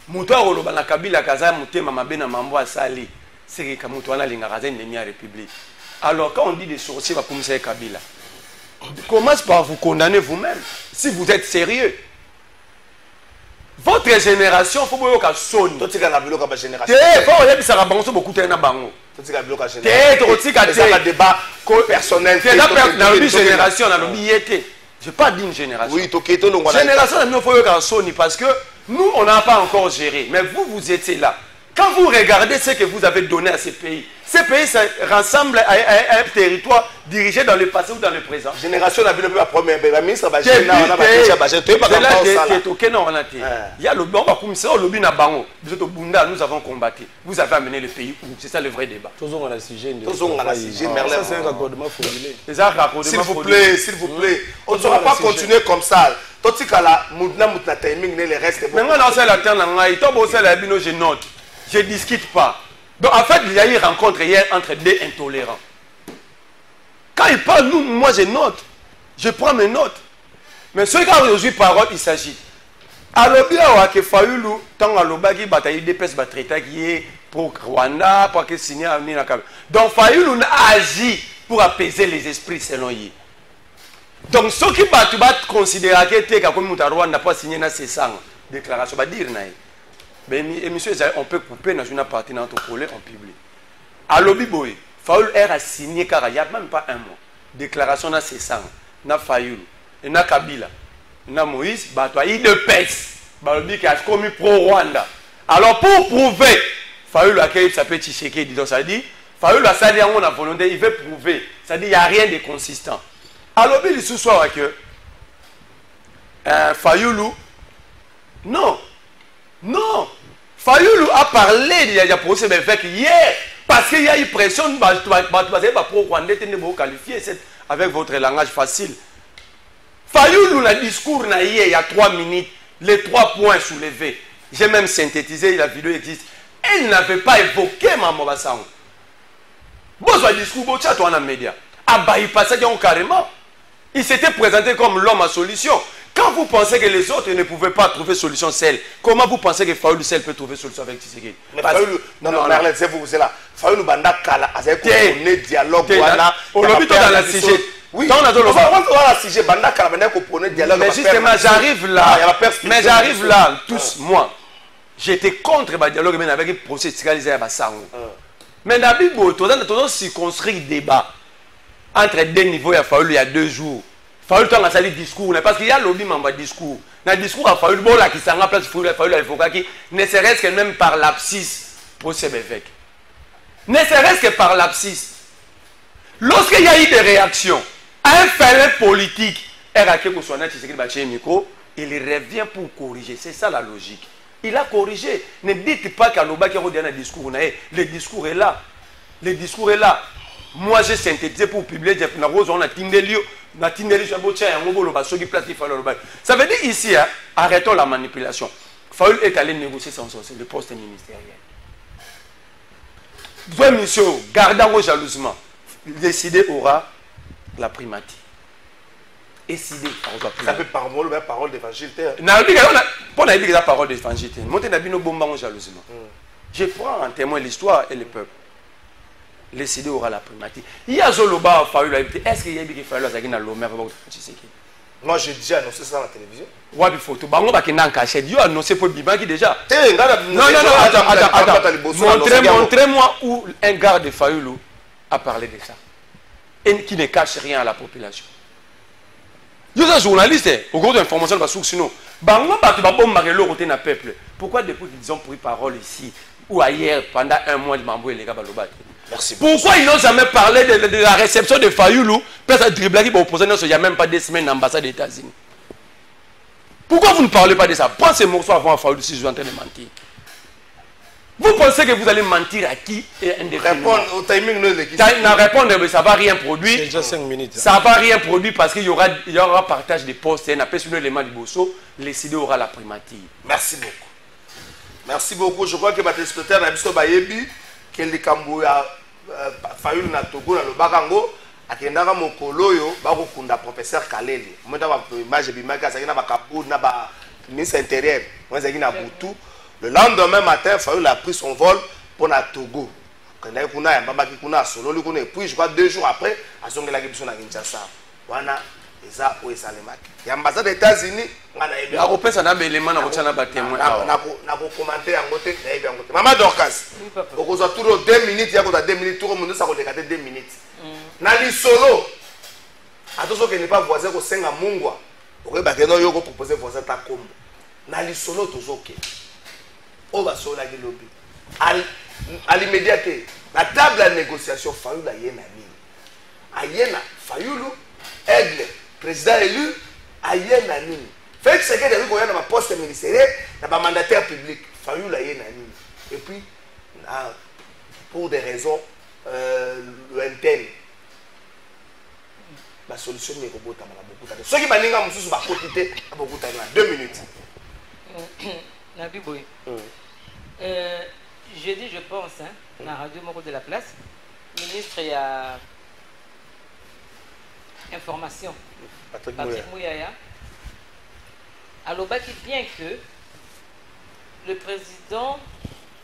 Muto loba na Kabila kaza mutema mabena mambo asali. C'est que muto ana linga kaza ennemi à République. Alors quand on dit des sorciers ba kumisa Kabila. Commence par vous condamner vous-même, si vous êtes sérieux. Votre génération, il faut que vous soyez tout génération. débat personnel. Je n'ai pas dit une génération. Oui, génération, il faut que vous parce que nous, on n'a pas encore géré. Mais vous, vous étiez là. Quand vous regardez ce que vous avez donné à ces pays ça rassemble à un territoire dirigé dans le passé ou dans le présent. Génération n'a vu la première ministre, il y a le bon, nous avons combattu. Vous avez amené le pays où? C'est ça le vrai débat. S'il vous plaît, s'il vous plaît. On ne saura pas continuer comme ça. Je ne discute pas. Donc en fait, il y a eu une rencontre hier entre deux intolérants. Quand ils parlent, moi je note. Je prends mes notes. Mais ceux qui ont aujourd'hui parole, il s'agit. Alors bien, que Fayoulou, tant à l'obagi, bataille des pèses battraita qui est pour Rwanda, pour que signer à venir. Donc Fayoulou a agi pour apaiser les esprits selon lui. Donc ceux qui battent considérer que comme Rwanda n'a pas signé ces 100 déclarations, va dire mais monsieur, on peut couper dans une partie dans notre collègue en public. À l'Obiboy, Fayoul a signé car il n'y a même pas un mois. Déclaration dans ces 100, na Fayoul, na Kabila, na Moïse, il de pèse. Balobi qui a commis pro-Rwanda. Alors pour prouver, Fayoul a créé sa petite chéquée, disons ça dit, Fayoul a ça dit on a volonté, il veut prouver. Ça dit il n'y a rien de consistant. Alors il se soit que Fayoulou, non. Non, Fayoulou a parlé il y a procès hier parce qu'il y a eu pression pour qualifier avec votre langage facile. Fayoulou le discours hier il y a 3 minutes, les 3 points soulevés. J'ai même synthétisé, la vidéo existe. Elle n'avait pas évoqué Maman Bassango. Bon, ce discours, bon, tu as toi dans les médias. Ah, bah, il passait carrément. Il s'était présenté comme l'homme à solution. Quand vous pensez que les autres ne pouvaient pas trouver solution seul, comment vous pensez que Fayoulou seul peut trouver solution avec Tshisekedi? Mais Fayoulou, non, Merlin, c'est vous, c'est là. Fayoulou Banda Kala, avec un dialogue, voilà. On l'a vu dans la sujet. Oui, on va voir la sujet, Banda Kala, on dialogue. Mais justement, j'arrive là. Mais j'arrive là, tous, moi. J'étais contre le dialogue, mais avec le procès fiscalisé à Bassango. Mais d'abord, tu as circonscrit le débat entre deux niveaux à Fayoulou il y a 2 jours. Fayoulou a sali discours parce qu'il y a lobby membre discours. Dans le discours à Fayoulou, bon là qui s'en place Fayoulou avocat qui ne serait-ce que même par l'abscisse pour ce évêque. Ne serait-ce que par l'abscisse. Lorsqu'il y a eu des réactions à un fait politique, il revient pour corriger. C'est ça la logique. Il a corrigé. Ne dites pas qu'à l'Oba qui a un discours, le discours est là. le discours est là. Moi, j'ai synthétisé pour publier la rose, on a tindeli, ça veut dire ici, hein, arrêtons la manipulation. Fayoul est allé négocier son le poste ministériel. Deux monsieur, gardant jalousement, décider aura la primatie. Décider ça fait par mot, parole d'évangile. Pour la parole d'évangile, jalousement. Je prends en témoin l'histoire et le peuple. Décider aura la primatie. Il y a Zoloba, Fayoul, est-ce qu'il y a des Fayoul à l'Omer? Moi, j'ai déjà annoncé ça à la télévision. Ouais, il faut tout. Bango bakina caché. Dieu a annoncé pour Bibangi déjà. Non, attends. Montrez-moi où un garde de Fayoulou a parlé de ça. Et qui ne cache rien à la population. Vous êtes journaliste, au gros d'information, sinon. Bango bakina côté na peuple. Pourquoi depuis qu'ils ont pris parole ici ou ailleurs pendant un mois, ils m'envoient les gars balobati? Merci. Pourquoi ils n'ont jamais parlé de la réception de Fayoulou? Parce que dribbler qui va opposer, il n'y a même pas des semaines d'ambassade des États-Unis. Pourquoi vous ne parlez pas de ça? Prends ces morceaux avant Fayoulou si je suis en train de mentir. Vous pensez que vous allez mentir à qui et indéfiniment? Répondre au timing de l'équipe. Répondre, mais ça ne va rien produire. C'est déjà 5 minutes. Ça ne va rien produire parce qu'il y aura partage des postes. Et on appelle sur l'élément du Bosso, décidé aura la primature. Merci beaucoup. Merci beaucoup. Je crois que ma téléspectateur Nabiso Bayebi, qui est le Cambouya. Fayoulou na Togo na Lobakango akendaka mokolo yo bakokunda professeur Kalele monta ba image bimaka azaki na bakabou na ba ministre intérieur azaki na Butu. Le lendemain matin Fayoulou a pris son vol pour na Togo kenda kuna yambaki kuna solo kuna et puis je crois 2 jours après azongelaki biso na Kinshasa wana eza o esalemaki l'ambassade des États-Unis ngana yebi a repesa na belément na kotsana ba témoin na ko commenter yango te na yebi yango te Maman Dorcas okozwa turo 2 minutes ya koza 2 minutes turo mundo sa koleka te 2 minutes na lisolo atoso ke ne pas voisin ko senga mungwa okoyeba ke no yo ko proposer voisin ta kombo na lisolo tozoke o ba sola ki lobi à l'immédiateté la table de négociation Fayoulou a yena nini ayena Fayoulou aigle président élu ayena nini Félix Tshisekedi a koya na ba poste ministériel na ba mandataire public Fayoulou ayena nini et puis pour des raisons lointaines la solution n'est pas beaucoup de ceux qui baninga mususu ba kotité beaucoup de 2 minutes Nabi Boy je dis je pense hein la radio Moko de la place ministre il y a information Patrick Mouyaya alobaki bien que le président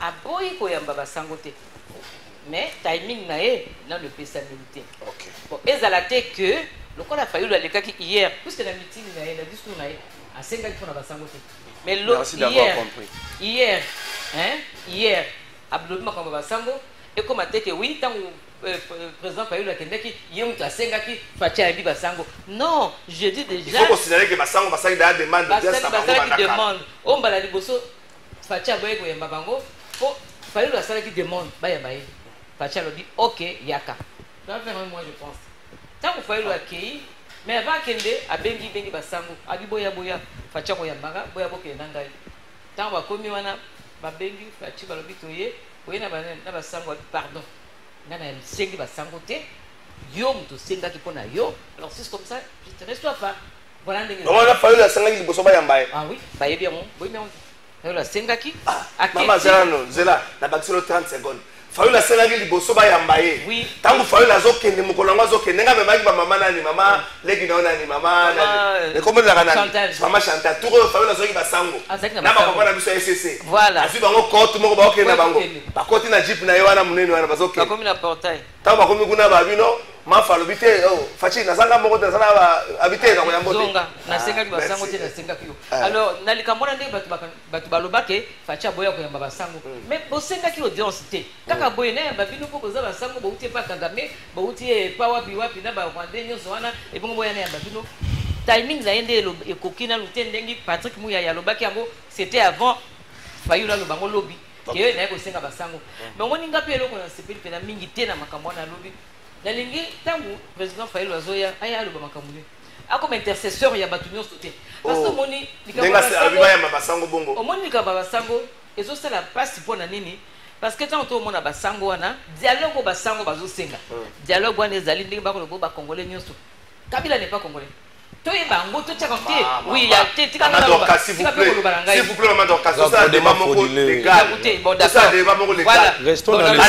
a boyi koyamba basangote mais timing nae dans le PSA militaire. OK. Bon, ezalate que le qu'on a fallu le lekaki hier puisque la meeting nae la discours nae à 5 ans pour na basangote. Mais hier hier absolument comme basango et comme a dit que oui tant président Fayoulou akendaki yemu ta sengaki fatia bi basango. Non, je dis déjà il faut considérer que basango da demande bien ça qui demande on bala liboso fatia boye ko yamba bango pour Fayoulou asala qui demande baya baye fatia lo dit OK yaka. Ça va faire un mois je pense. Tant que Fayoulou akei mais avant kende abengi basango abi boya fatia ko yamba boya boke nanga. Tant ba komi wana ba bengi fatia balobi toye oyena na basango pardon. Ngana sengi basango te yo muto senga ki pona yo alors c'est comme ça je te reçois pas voilà ndenge on a fallu la senga ki liboso ba yamba ah oui ba yebi yango boy mais on la senga ki mama zela na bakisolo 30 secondes Fayoulou la senga ki liboso ba yamba ye oui tangu Fayoulou azokende mukolo ngo azokende nga memaki ba mama nani mama legi naona ni mama nani comment la kana mama Chantal tout Fayoulou azoki basango na ba papa na biso SCC voilà afi bango kote moko ba okende na bango ba kote na jeep na yo wana munene wana bazokende ba komi na portail tangu ba komi kuna ba bino ma falo bité oh fachi na sanga moko na sanga ba habité na koyambo te zonga na senga ki basango te na senga ki yo alors nalika mona ndenge batu balobake fachi boya koyamba basango mais bo senga ki audience te kaka boye na ba bino ko koza basango bo uti pa Kagame bo uti pa wapi na ba Rwanda nyonso wana e bongo boya na ba bino timing za ende ekokina lutendengi Patrick Mouyaya lobaki yango c'était avant Fayoulou lo bango lobby ke na ko senga basango mais ngoni ngapi eloko na sepeli pena mingi te na makambo na lobby nalingi tangu président Fayoulou azoya aya lo makambo a comme intercesseur ya batu nyonso te parce que moni likaba basango bongo o moni likaba basango ezo sala passe pona nini parce que tant tout le monde a basango wana dialogue au basango bazosenga dialogue wana ezali ndenge bako lobo ba congolais nyonso Kabila n'est pas congolais to yeba ngo to tchaka te oui il y a tika na Dorcas s'il vous plaît maman Dorcas ça débat moko légal ça débat moko légal restons dans le la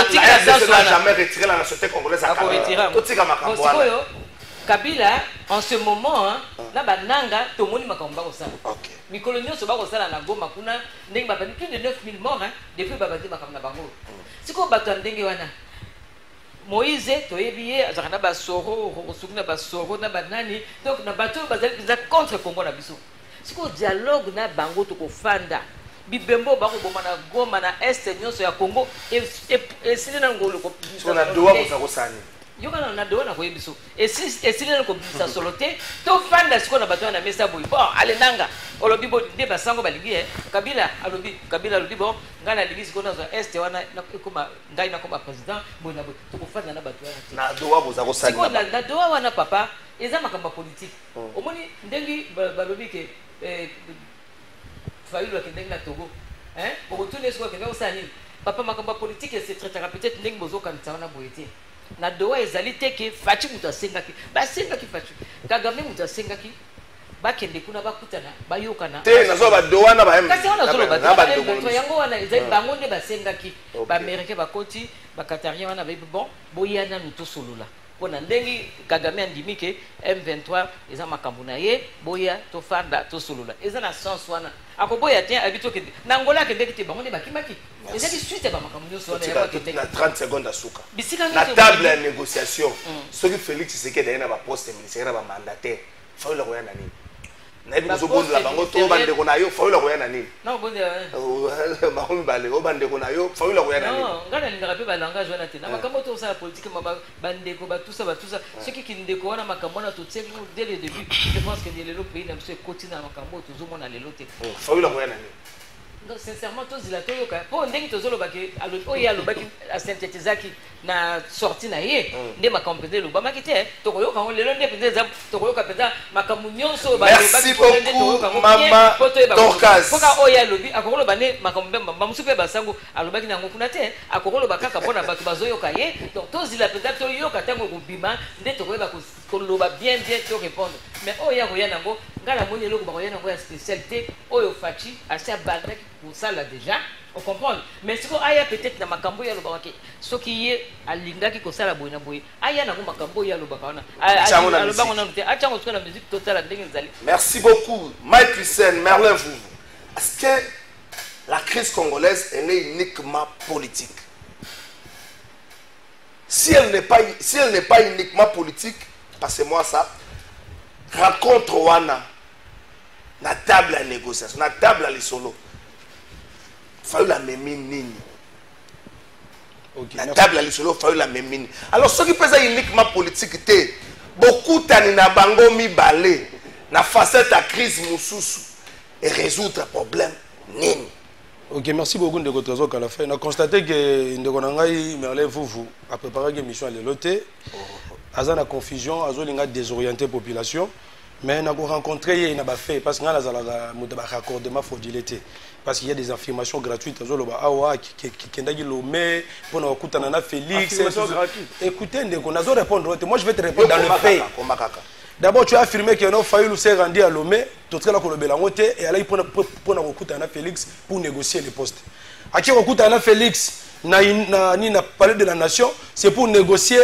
RDC n'a jamais retiré la nationalité congolaise à Kabila to tika makambo wana Kabila en ce moment na bananga to moni makambo ba ko sala mikolo nyonso ba ko sala na Goma kuna ndenge ba plus de 9000 morts depuis ba badi makambo na bango siko bato ndenge wana Moïse toyebiye azakana ba soro sukuna ba soro na banani donc na bato bazali contre Congo na biso siko dialogue na bango to ko fanda bibembo ba ko boma na Goma na est nyonso ya Congo et sinena ngolo ko so na doa ko sakosani yokana na doa na ko yebiso et sinena ko bisa solote to fanda siko na bato na mesa boy bon ale nanga olobi bo de basango baligi Kabila alobi bon ngana ligi siko na est wana na koma ngai na koma président bo na bo to ko fanda na bato na doa bo sakosani siko na doa wana papa eza makamba politique omoni ndengi balobi ke Fayulu akendenge na Togo okotune siko akendenge osani papa makamba politique c'est très peut-être ndenge bozo kanisa wana boyete na doa ezali te ke fachi mutu asengaki basengaki fachi Kagame mutu asengaki bakende kuna bakutana bayokana te nazo ba doa na ba kasi wana zolo ba yango wana ezali bango nde basengaki ba américain bakoti ba qatarien wana ba bon boyana nuto solola pona ndengi Kagame andimi ke M23 eza makambo na ye boya to fanda to solola eza na sens wana akoboya te abito ke na ngola ke ndeki te bango ne bakimaki ezali suite ba makambo nyonso wana ya bakete na 30 secondes asuka na table ya négociation soki Félix Tshisekedi na ba poste ministère ba mandataire Fayulu ko yana nini na ebi zo bonza bango to bande ko na yo Fayulu ko yana nini non bonza ba ko mbale o bande ko na yo Fayulu ko yana nini non ngana linga pe ba langage wana te na makambo to sa politique ma bande ko ba tout ça ce qui ndeko wana makambo na to tseko dès le début je pense que le pays na mse kotina makambo to zo mona lelo te Fayulu ko yana nini donc sincèrement tous la to yoka po ndenge to zo lo baki oya lo baki a synthétisaki na sorti na ye nde makambo de lo ba makite to ko yoka on lelo nde peza to ko yoka peza makambo nyonso ba merci beaucoup mama Dorcas poka oya lobi akolo bane makambo ba musupe basango alobaki na ngokuna te akolo bakaka pona bato bazoyoka ye donc tous la peza to yoka tango kubima nde to ko ba ko loba bien to répondre mais oya ko yana ngo ngala moni loko ba ko yana ngo ya spécialité oyo fachi acha bandaki pour ça là déjà on comprend mais ce qu'on a peut-être dans makambo ya lobaka ce qui est alingaki ko sala boyina boy aya na makambo ya lobaka wana alobaka na te acha ko na musique totale ndenge nzali. Merci beaucoup Mike Hussein Merlin vous est-ce que la crise congolaise elle est uniquement politique? Si elle n'est pas uniquement politique, passez-moi ça, rencontre wana na table à négociation, na table à lisolo. Fayulu la mémine. La table à lisolo, Fayulu la mémine. Alors ce qui peut être uniquement politique, beaucoup tani na bango mi balé, na facette à crise mususu et résoudre problème nini. Ok, merci beaucoup de votre trésor qu'à la fin. On a constaté que Ndekonangai Merlin Foufou a préparé une mission à l'éloté. Azan a confusion, Azan a désorienté la population. Mais on a rencontré, il a fait parce qu'il y a un raccordement fraudulité. Parce qu'il y a des affirmations gratuites. Azan a awa qui n'a lomé pour nous écouter na Félix. Écoutez, on a répondre. Moi je vais te répondre dans le fait. D'abord, tu as affirmé que non Fayulu s'est rendu à Lomé, tout ce que et alors il prend écouter Félix pour négocier les postes. À qui écoute Félix n'a parlé de la nation, c'est pour négocier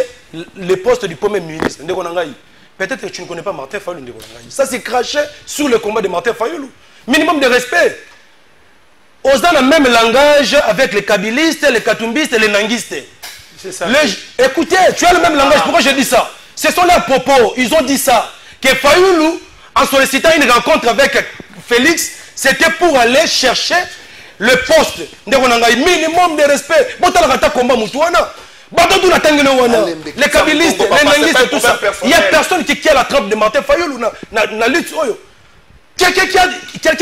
les postes du premier ministre. Peut-être que tu ne connais pas Martin Fayulu. Ça c'est craché sous le combat de Martin Fayulu. Minimum de respect. Osant le même langage avec les kabylistes, les katumbistes et les nanguistes. C'est ça. Écoutez, tu as le même langage. Pourquoi je dis ça? Ce sont leurs propos. Ils ont dit ça. Que Fayulu, en sollicitant une rencontre avec Félix, c'était pour aller chercher le poste. Minimum de respect. Les kabylistes, les nanguistes, tout ça. Il n'y a personne qui a la trappe de Martin Fayulu dans la lutte. Quelqu'un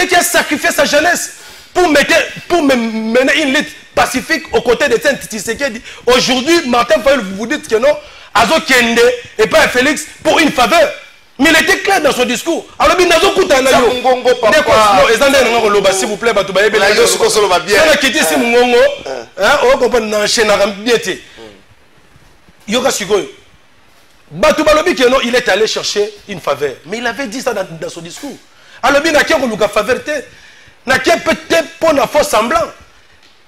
qui a sacrifié sa jeunesse pour mener une lutte pacifique aux côtés de Tshisekedi. Aujourd'hui, Martin Fayulu, vous dites que non. Azo Kende et pas Félix pour une faveur. Mais il était clair dans son discours. Alors, il n'a pas de s'il vous plaît, on comprend enchaîner bien té. Yoga Sugoy. Batou Balobi que non, il est allé chercher une faveur. Mais il avait dit ça dans son discours. Alors bien n'a qu'un faveur té. N'a qu'un peut-être pour la faux semblant.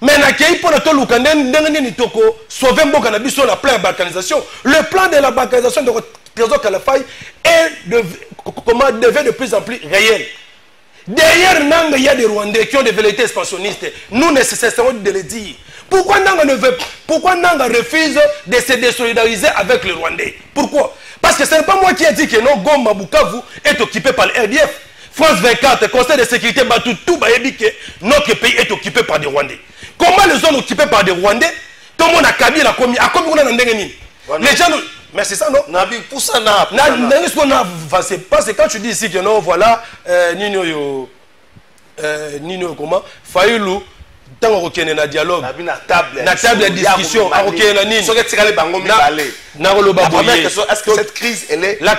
Mais n'a qu'un pour la tolukanden n'engagez toko sauver mon cannabis sur la plan de balkanisation. Le plan de la balkanisation de Trésor Kalafay devient de plus en plus réel. Derrière Nanga, il y a des Rwandais qui ont des velléités expansionnistes. Nous nécessitons de le dire. Pourquoi Nanga refuse de se désolidariser avec les Rwandais? Pourquoi? Parce que ce n'est pas moi qui ai dit que non, Goma Bukavu est occupé par le RDF. France 24, Conseil de sécurité, tout notre pays est occupé par des Rwandais. Comment les zones occupées par des Rwandais? Tout le monde a Kabila a commis les gens. Mais c'est ça, non? Pour ça, parce que quand tu dis ici que non, voilà, Nino, comment? Fayoulou, tant qu'on reconnaît un dialogue, la table de discussion, on reconnaît la Nino. Est-ce que cette crise, elle est la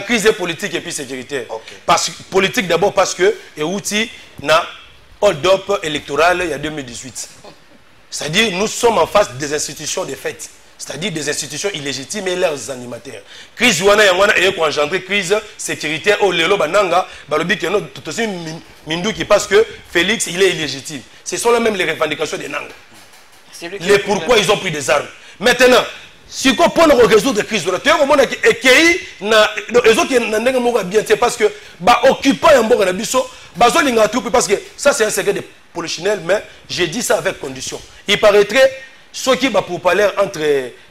crise est politique et puis sécuritaire. Parce, politique d'abord parce que, et outil, na hold-up électoral il y a 2018. C'est-à-dire, nous sommes en face des institutions de fait. C'est-à-dire des institutions illégitimes et leurs animateurs. Crise wana et engendré crise sécuritaire au lelo bananga balobi que non tout aussi mindu qui parce que Félix il est illégitime. Ce sont là même les revendications des Nanga. Les pourquoi ils ont pris des armes. Maintenant, si on peut résoudre la crise, tu vois comment c'est parce que occupant un bon rabisso, parce que ça c'est un secret de polichinelle, mais j'ai dit ça avec condition. Il paraîtrait ce qui va pour parler entre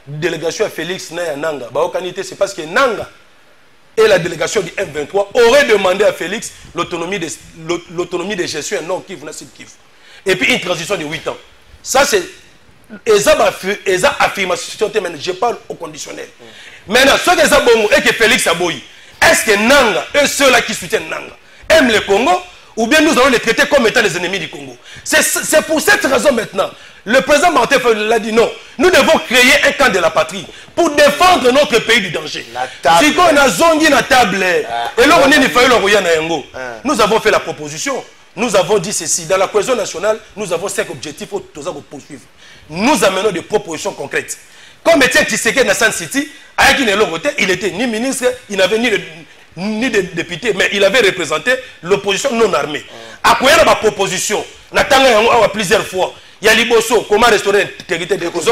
délégation à Félix et Nanga, c'est parce que Nanga et la délégation du M23 auraient demandé à Félix l'autonomie de gestion non Kivu. Et puis une transition de 8 ans. Ça c'est eza affirmation, je parle au conditionnel. Maintenant, ce que ça bon et que Félix Aboyi, est-ce que Nanga, eux ceux-là qui soutiennent Nanga, aiment le Congo ou bien nous allons les traiter comme étant les ennemis du Congo? C'est pour cette raison maintenant, le président Martin Fayulu l'a dit non, nous devons créer un camp de la patrie pour défendre notre pays du danger. Si on a zongi la table, et là on est Fayulu Royana Yango, nous avons fait la proposition. Nous avons dit ceci, dans la cohésion nationale, nous avons 5 objectifs pour poursuivre. Nous amenons des propositions concrètes. Comme Etienne Tshisekedi dans San City, il était ni ministre, il n'avait ni de député, mais il avait représenté l'opposition non armée. À quoi il y a ma proposition? Plusieurs fois. Il y a Liboso, comment restaurer l'intégrité des causes.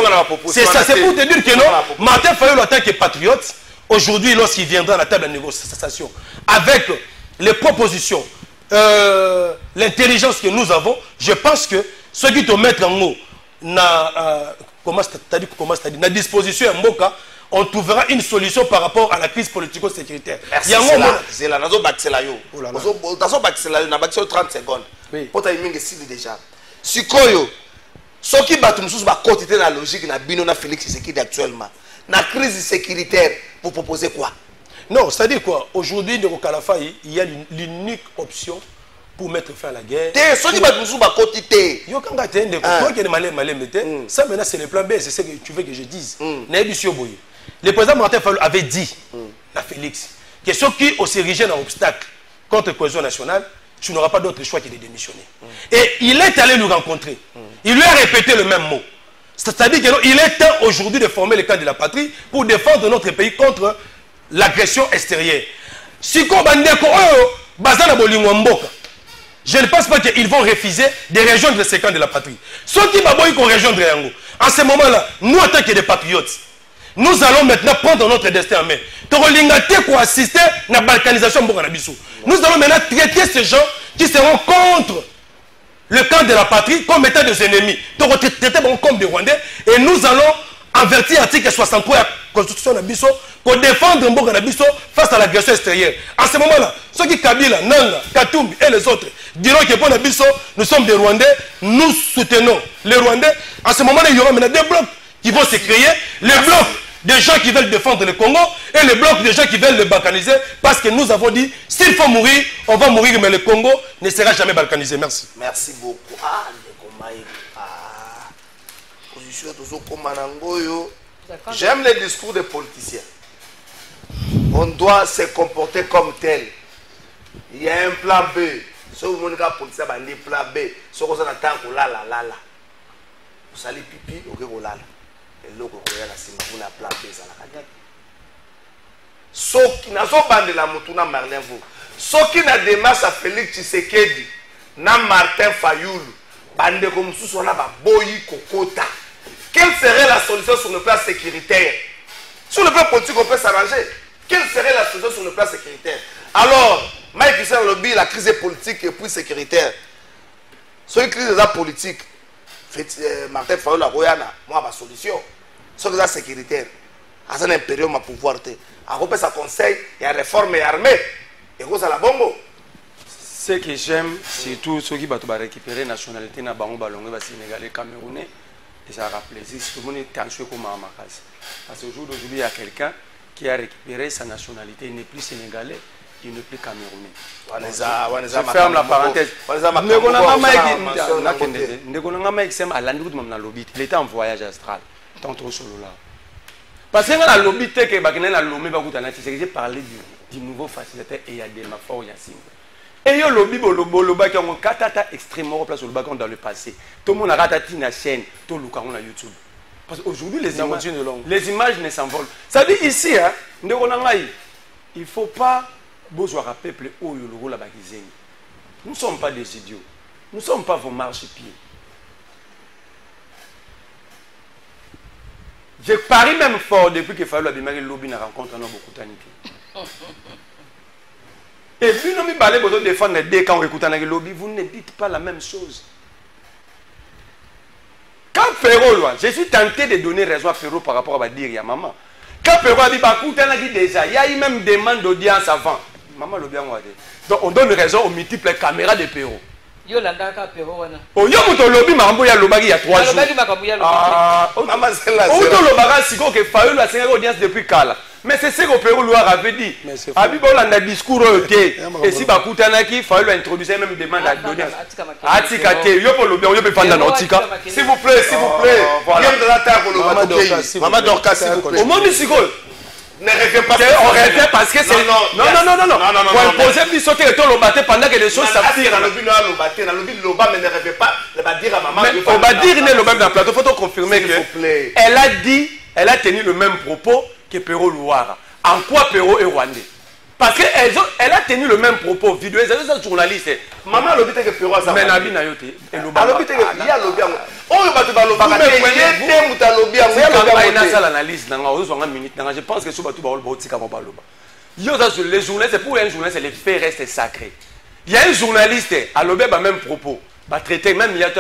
C'est ça, c'est pour te dire que non, Martin Fayulu en tant que patriote, aujourd'hui, lorsqu'il viendra à la table de négociation, avec les propositions, l'intelligence que nous avons, je pense que ceux qui te mettent en haut, comment c'est-à-dire, la disposition en Mboka, on trouvera une solution par rapport à la crise politico-sécuritaire. Merci, c'est là. Dans 30 secondes. Pour déjà. Sikoyo, ceux qui battent nous sur la logique na bino na Félix Tshisekedi actuellement, na crise sécuritaire, vous proposez quoi? Non, c'est-à-dire quoi? Aujourd'hui, dans le Kalafay, il y a l'unique option pour mettre fin à la guerre. Ça maintenant c'est le plan B, c'est ce que tu veux que je dise. Le président Martin Fayulu avait dit à Félix que ceux qui ont s'érigé un obstacle contre la cohésion nationale, tu n'auras pas d'autre choix que de démissionner. Et il est allé nous rencontrer. Il lui a répété le même mot. C'est-à-dire qu'il est temps aujourd'hui de former le camp de la patrie pour défendre notre pays contre l'agression extérieure. Si je ne pense pas qu'ils vont refuser de rejoindre ces camps de la patrie. Ceux qui vont rejoindre Yango, en ce moment-là, nous en tant que des patriotes, nous allons maintenant prendre notre destin en main. Pour assister à la balkanisation. Nous allons maintenant traiter ces gens qui seront contre le camp de la patrie comme étant des ennemis. Traiter comme des Rwandais. Et nous allons avertir l'article 63 de la Constitution de Nabiso pour défendre Mboka Nabiso face à l'agression extérieure. En ce moment-là, ceux qui Kabila, Nanga, Katumbi et les autres diront que pour Nabiso, nous sommes des Rwandais, nous soutenons les Rwandais. En ce moment-là, il y aura maintenant des blocs qui vont se créer. Les blocs des gens qui veulent défendre le Congo et les blocs des gens qui veulent le balkaniser parce que nous avons dit, s'il faut mourir, on va mourir, mais le Congo ne sera jamais balkanisé. Merci. Merci beaucoup. J'aime les discours des politiciens. On doit se comporter comme tel. Il y a un plan B. Si vous avez un politicien, il y a un plan B. Si vous avez un plan osali pipi oke kolala eloko koya na nsima mpona plan mpe ezalaka nyaki soki nazobandela motu na Marlin Vo soki na démarche ya Félix Tshisekedi na Martin Fayulu bandeko mosusu wana baboyi kokota. Quelle serait la solution sur le plan sécuritaire? Sur le plan politique, on peut s'arranger. Quelle serait la solution sur le plan sécuritaire? Alors, Mike Hussein lobby, la crise est politique et puis sécuritaire. Sur une crise est politique, Martin Fayulu a Goyana, moi ma solution. Sur la sécuritaire, à un impérium à pouvoir te. À repérer sa conseil, il y a réforme et armée. Et vous à la bongo. Ce que j'aime, surtout ceux qui vont récupérer la nationalité na bango balongo ba sénégalais camerounais, et ça aura plaisir. Si tout le monde est tenché comme à ma case. Parce qu'au jour d'aujourd'hui, il y a quelqu'un qui a récupéré sa nationalité. Il n'est plus sénégalais, il n'est plus camerounais. Je ferme la parenthèse. Il était en voyage astral. Tantôt solo là. Parce que dans la lobby, j'ai parlé du nouveau facilitateur et il y a des mafors Yassine. Et il y a le lobby, qui a un katata extrêmement place au bac dans le passé. Tout le monde a raté la chaîne, tout le monde a YouTube. Parce qu'aujourd'hui, les images ne s'envolent. Ça dit ici, hein, il ne faut pas besoin à peuple où il y a la bagizine. Nous ne sommes pas des idiots. Nous ne sommes pas vos marchepieds. Je parie même fort depuis qu'il fallait abîmer le lobby, na rencontre dans beaucoup de et puis, nous avons besoin de défendre les deux quand on écoute le lobby, vous ne dites pas la même chose. Quand Perrault, je suis tenté de donner raison à Perrault par rapport à dire à maman. Quand Perrault a dit déjà, il y a eu même des demandes d'audience avant. Maman l'a bien dit. Donc on donne raison aux multiples caméras de Perrault. Yo landaka Perrault wana. Oh yo moto lobby mambo ya lobaki il y a 3 jours. Lobaki makambuya lobaki. Ah, maman c'est là. Auto lobaka siko que Fayulu la 5 audience depuis Kala. Mais c'est ce que Perrault avait dit. Abibo landa discours été et si bakutanaki Fayulu a introduit même demande à d'audience. Atika te yo pour lobby yo peut prendre dans Atika. S'il vous plaît, s'il vous plaît. Viens de la table Maman Dorcas s'il vous plaît. Au monde siko. Ne rêvez pas. On rêve parce que c'est. Non. Pour imposer plus sauter le temps l'obaté pendant que les choses s'affirent. Dans le but là, l'obaté, dans le but l'oba, mais ne rêvez pas. Elle va dire à maman. On va dire ne l'oba dans le plateau. Faut confirmer que. Elle a dit, elle a tenu le même propos que Perrault Louara. En quoi Perrault est rwandais? Parce qu'elle a tenu le même propos. Vidéo, elle est journaliste. Maman a l'obité que Perrault a. Mais Nabi n'a yoté. Elle a l'obité que. Il y a l'obité. Oh, il va te parler. Je pense que les journalistes, pour un journaliste, les faits restent sacrés. Il y a un journaliste à l'objet même propos. Traité même il y a un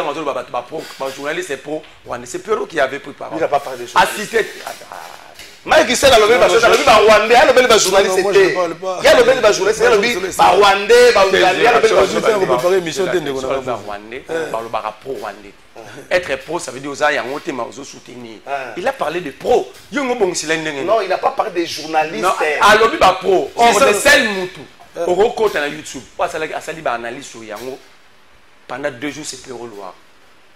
journaliste c'est pro. C'est Perrault qui avait pris parole. Il n'a pas parlé de journaliste. Mike Hussein a lobby Rwandais, a lobby journaliste. Il y a lobby journaliste, il y a lobby Rwandais, il y a lobby Rwandais, pro-rwandais. Être pro, ça veut dire aux soutenir. Il a parlé de pro. Non, il n'a pas parlé des journalistes. A lobby pro. C'est celle Moutou. Au côté sur YouTube. Pendant 2 jours, c'est Perrault Louara.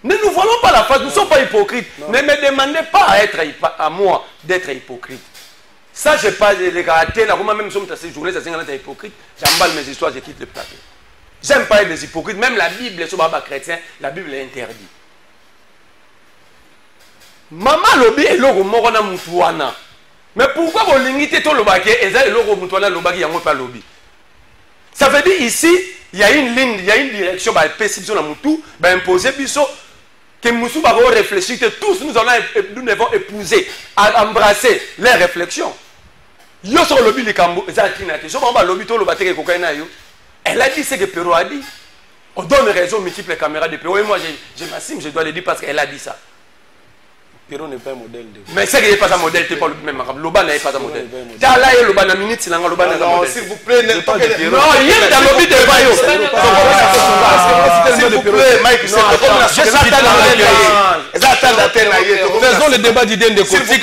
Ne nous voilons pas la face, nous ne sommes pas hypocrites. Ne me demandez pas à moi d'être hypocrite. Ça, je n'ai pas les caractères. Même si je suis journaliste, je suis hypocrite. J'emballe mes histoires, je quitte le plateau. J'aime pas être des hypocrites. Même la Bible, sur les chrétiens, la Bible est interdite. Maman lobby est l'eau morona mutuana. Mais pourquoi vous limitez tout le baquet et ça est l'eau mutuana le baquet yango pas lobby? Ça veut dire ici, il y a une ligne, il y a une direction, bah perception la mutu, bah imposer biso. Que Moussou va réfléchir, que tous nous devons épouser, embrasser les réflexions. Yo sur le lobby de Kambo, elle a dit ce que Perrault a dit. On donne raison aux multiples caméras de Perrault. Et moi, je m'assume, je dois le dire parce qu'elle a dit ça. Perrault n'est pas un modèle. Mais c'est qu'il n'est pas un modèle, c'est pas le même. Loba n'est pas un modèle. Là, il y a Loba dans minute, c'est Loba n'est pas un modèle. S'il vous plaît, ne pas de Perrault. Non, il y a dans le lobby de Bayo. S'il vous plaît, Mike, faisons le débat d'idées de côté.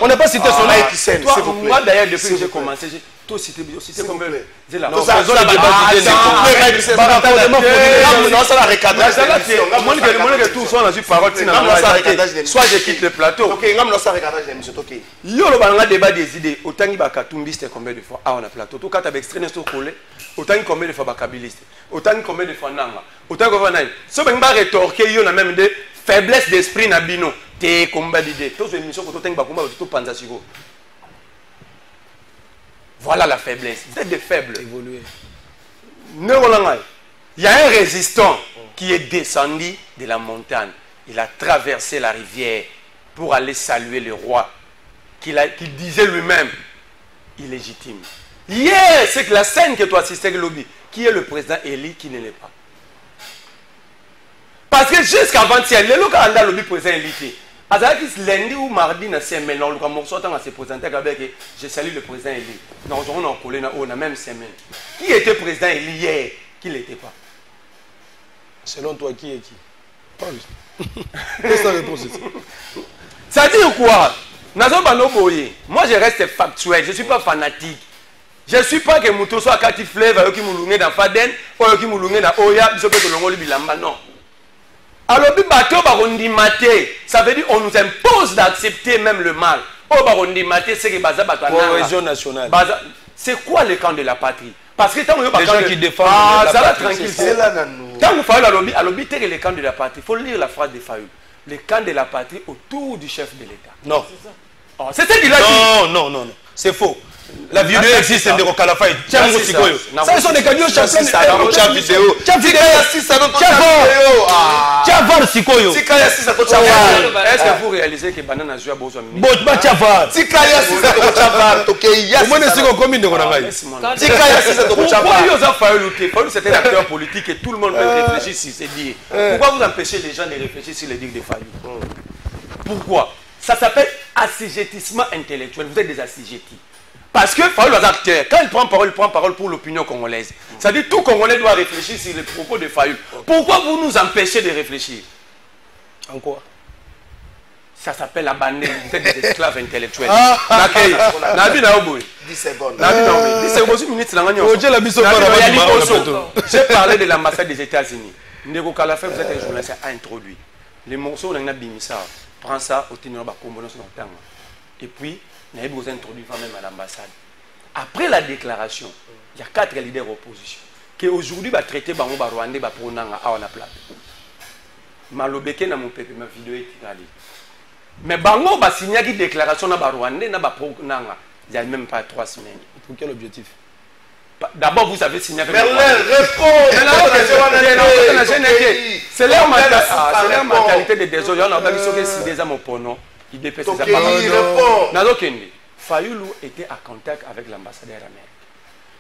On n'a pas cité son nom. Moi, d'ailleurs, depuis que j'ai commencé, toi, cité combien? C'est là. Faisons le débat d'idées de côté. Soit je quitte le plateau. Yo le balanga débat des idées. Autant il va katumbiste combien de fois on a plateau. Tout quand avec extrait sur collé. Autant combien de fois bakabiliste. Autant combien de fois nanga. Autant combien de fois. Ce ben ba rétorquer yo na même de faiblesse d'esprit nabino te combat d'idée tous les émissions que tu combat tout panza siko voilà la faiblesse vous êtes des faibles évoluer il y a un résistant qui est descendu de la montagne il a traversé la rivière pour aller saluer le roi qu'il disait lui-même illégitime. Hier, c'est que la scène que tu assistais au lobby, qui est le président Eli qui ne l'est pas. Parce que jusqu'avant-hier, le local a lobby président Eli. Lundi ou mardi, on s'est présenté avec je salue le président Eli. On a collé dans la même semaine. Qui était président Eli hier? Qui ne l'était pas? Selon toi, qui est qui? Paul. Qu'est-ce que tu réponds? Ça dit quoi? Moi je reste factuel, je ne suis pas fanatique. Je ne suis pas que Mouto soit Kati Fleuve, qui m'a dans Faden, ou qui m'a dans Oya, qui m'a non. Alors, ça veut dire qu'on nous impose d'accepter même le mal. C'est que cohésion nationale. C'est quoi le camp de la patrie? Parce que tant que les gens qui défendent la patrie, c'est là. Tant que Fayoul a lobby, le camp de la patrie. Il faut lire la phrase de Fayoul. Le camp de la patrie autour du chef de l'État. Non. C'est ça qu'il a dit. Non. C'est faux. La vidéo existe, c'est de Rokalafay. Ça, ils sont des camions champions. Tiens vidéo. Est-ce que vous réalisez que Banana Joua Bozo a mis pourquoi c'était un acteur politique et tout le monde peut réfléchir sur ces dires? Pourquoi vous empêchez les gens de réfléchir sur les dires de Fayou? Pourquoi? Ça s'appelle assujettissement intellectuel. Vous êtes des assujettis. Parce que Fayou est acteur. Quand il prend parole pour l'opinion congolaise. Ça dit tout Congolais doit réfléchir sur les propos de Fayou. Pourquoi vous nous empêchez de réfléchir? En quoi? Ça s'appelle la bande. Vous êtes des esclaves intellectuels. 10 secondes. 10 secondes. J'ai parlé de l'ambassade des États-Unis. Ndeko Kalafay, vous êtes un journaliste, a introduit. Les morceaux, on a bimisa. Prends ça, au tenir ba combo dans et puis, on a besoin d'introduire même à l'ambassade. Après la déclaration, il y a 4 leaders d'opposition qui aujourd'hui va traiter Bango Rwandais pour Nanga à la plate. Malobeke na mon peuple, ma vidéo est tirée. Mais Bango va signer une déclaration na Rwandais na pour Nanga. Il n'y a même pas 3 semaines. Pour quel objectif? D'abord, vous avez signé avec Merlin, réponds. C'est leur mentalité de désolé. On a pas dit que si des hommes pour nous, ils dépassent ça. Fayoulou était en contact avec l'ambassadeur américain.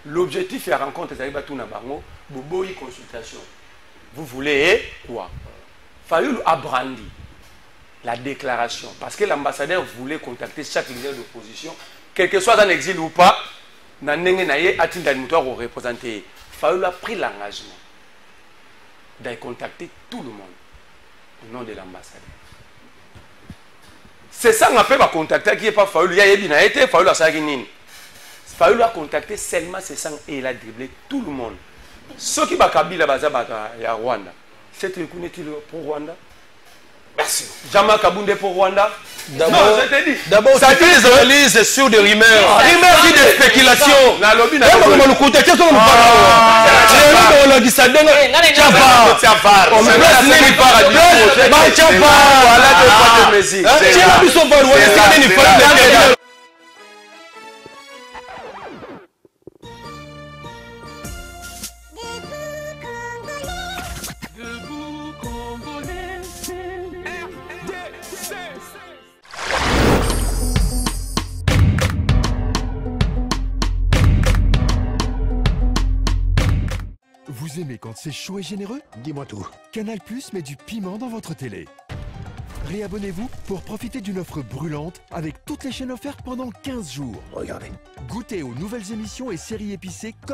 L'objectif de la rencontre, c'est Bango, Bobo y consultation. Vous voulez quoi? Fayoulou a brandi la déclaration parce que l'ambassadeur voulait contacter chaque leader d'opposition, quel que soit en exil ou pas. Fayoulou a pris l'engagement d'aller contacter tout le monde au nom de l'ambassadeur. C'est ça qu'on peut contacter qui n'est pas Fayoulou. Fayoulou a contacté seulement ces 100 et il a dribblé tout le monde. Ceux qui ont Kabila à Rwanda, c'est reconnu-t-il pour Rwanda? Merci. Jama Kabunde pour Rwanda? D'abord, ça fait des analyses sur des rumeurs. Rumeurs et des spéculations. Vous aimez quand c'est chaud et généreux? Dis-moi tout. Canal+ met du piment dans votre télé. Réabonnez-vous pour profiter d'une offre brûlante avec toutes les chaînes offertes pendant 15 jours. Regardez. Goûtez aux nouvelles émissions et séries épicées comme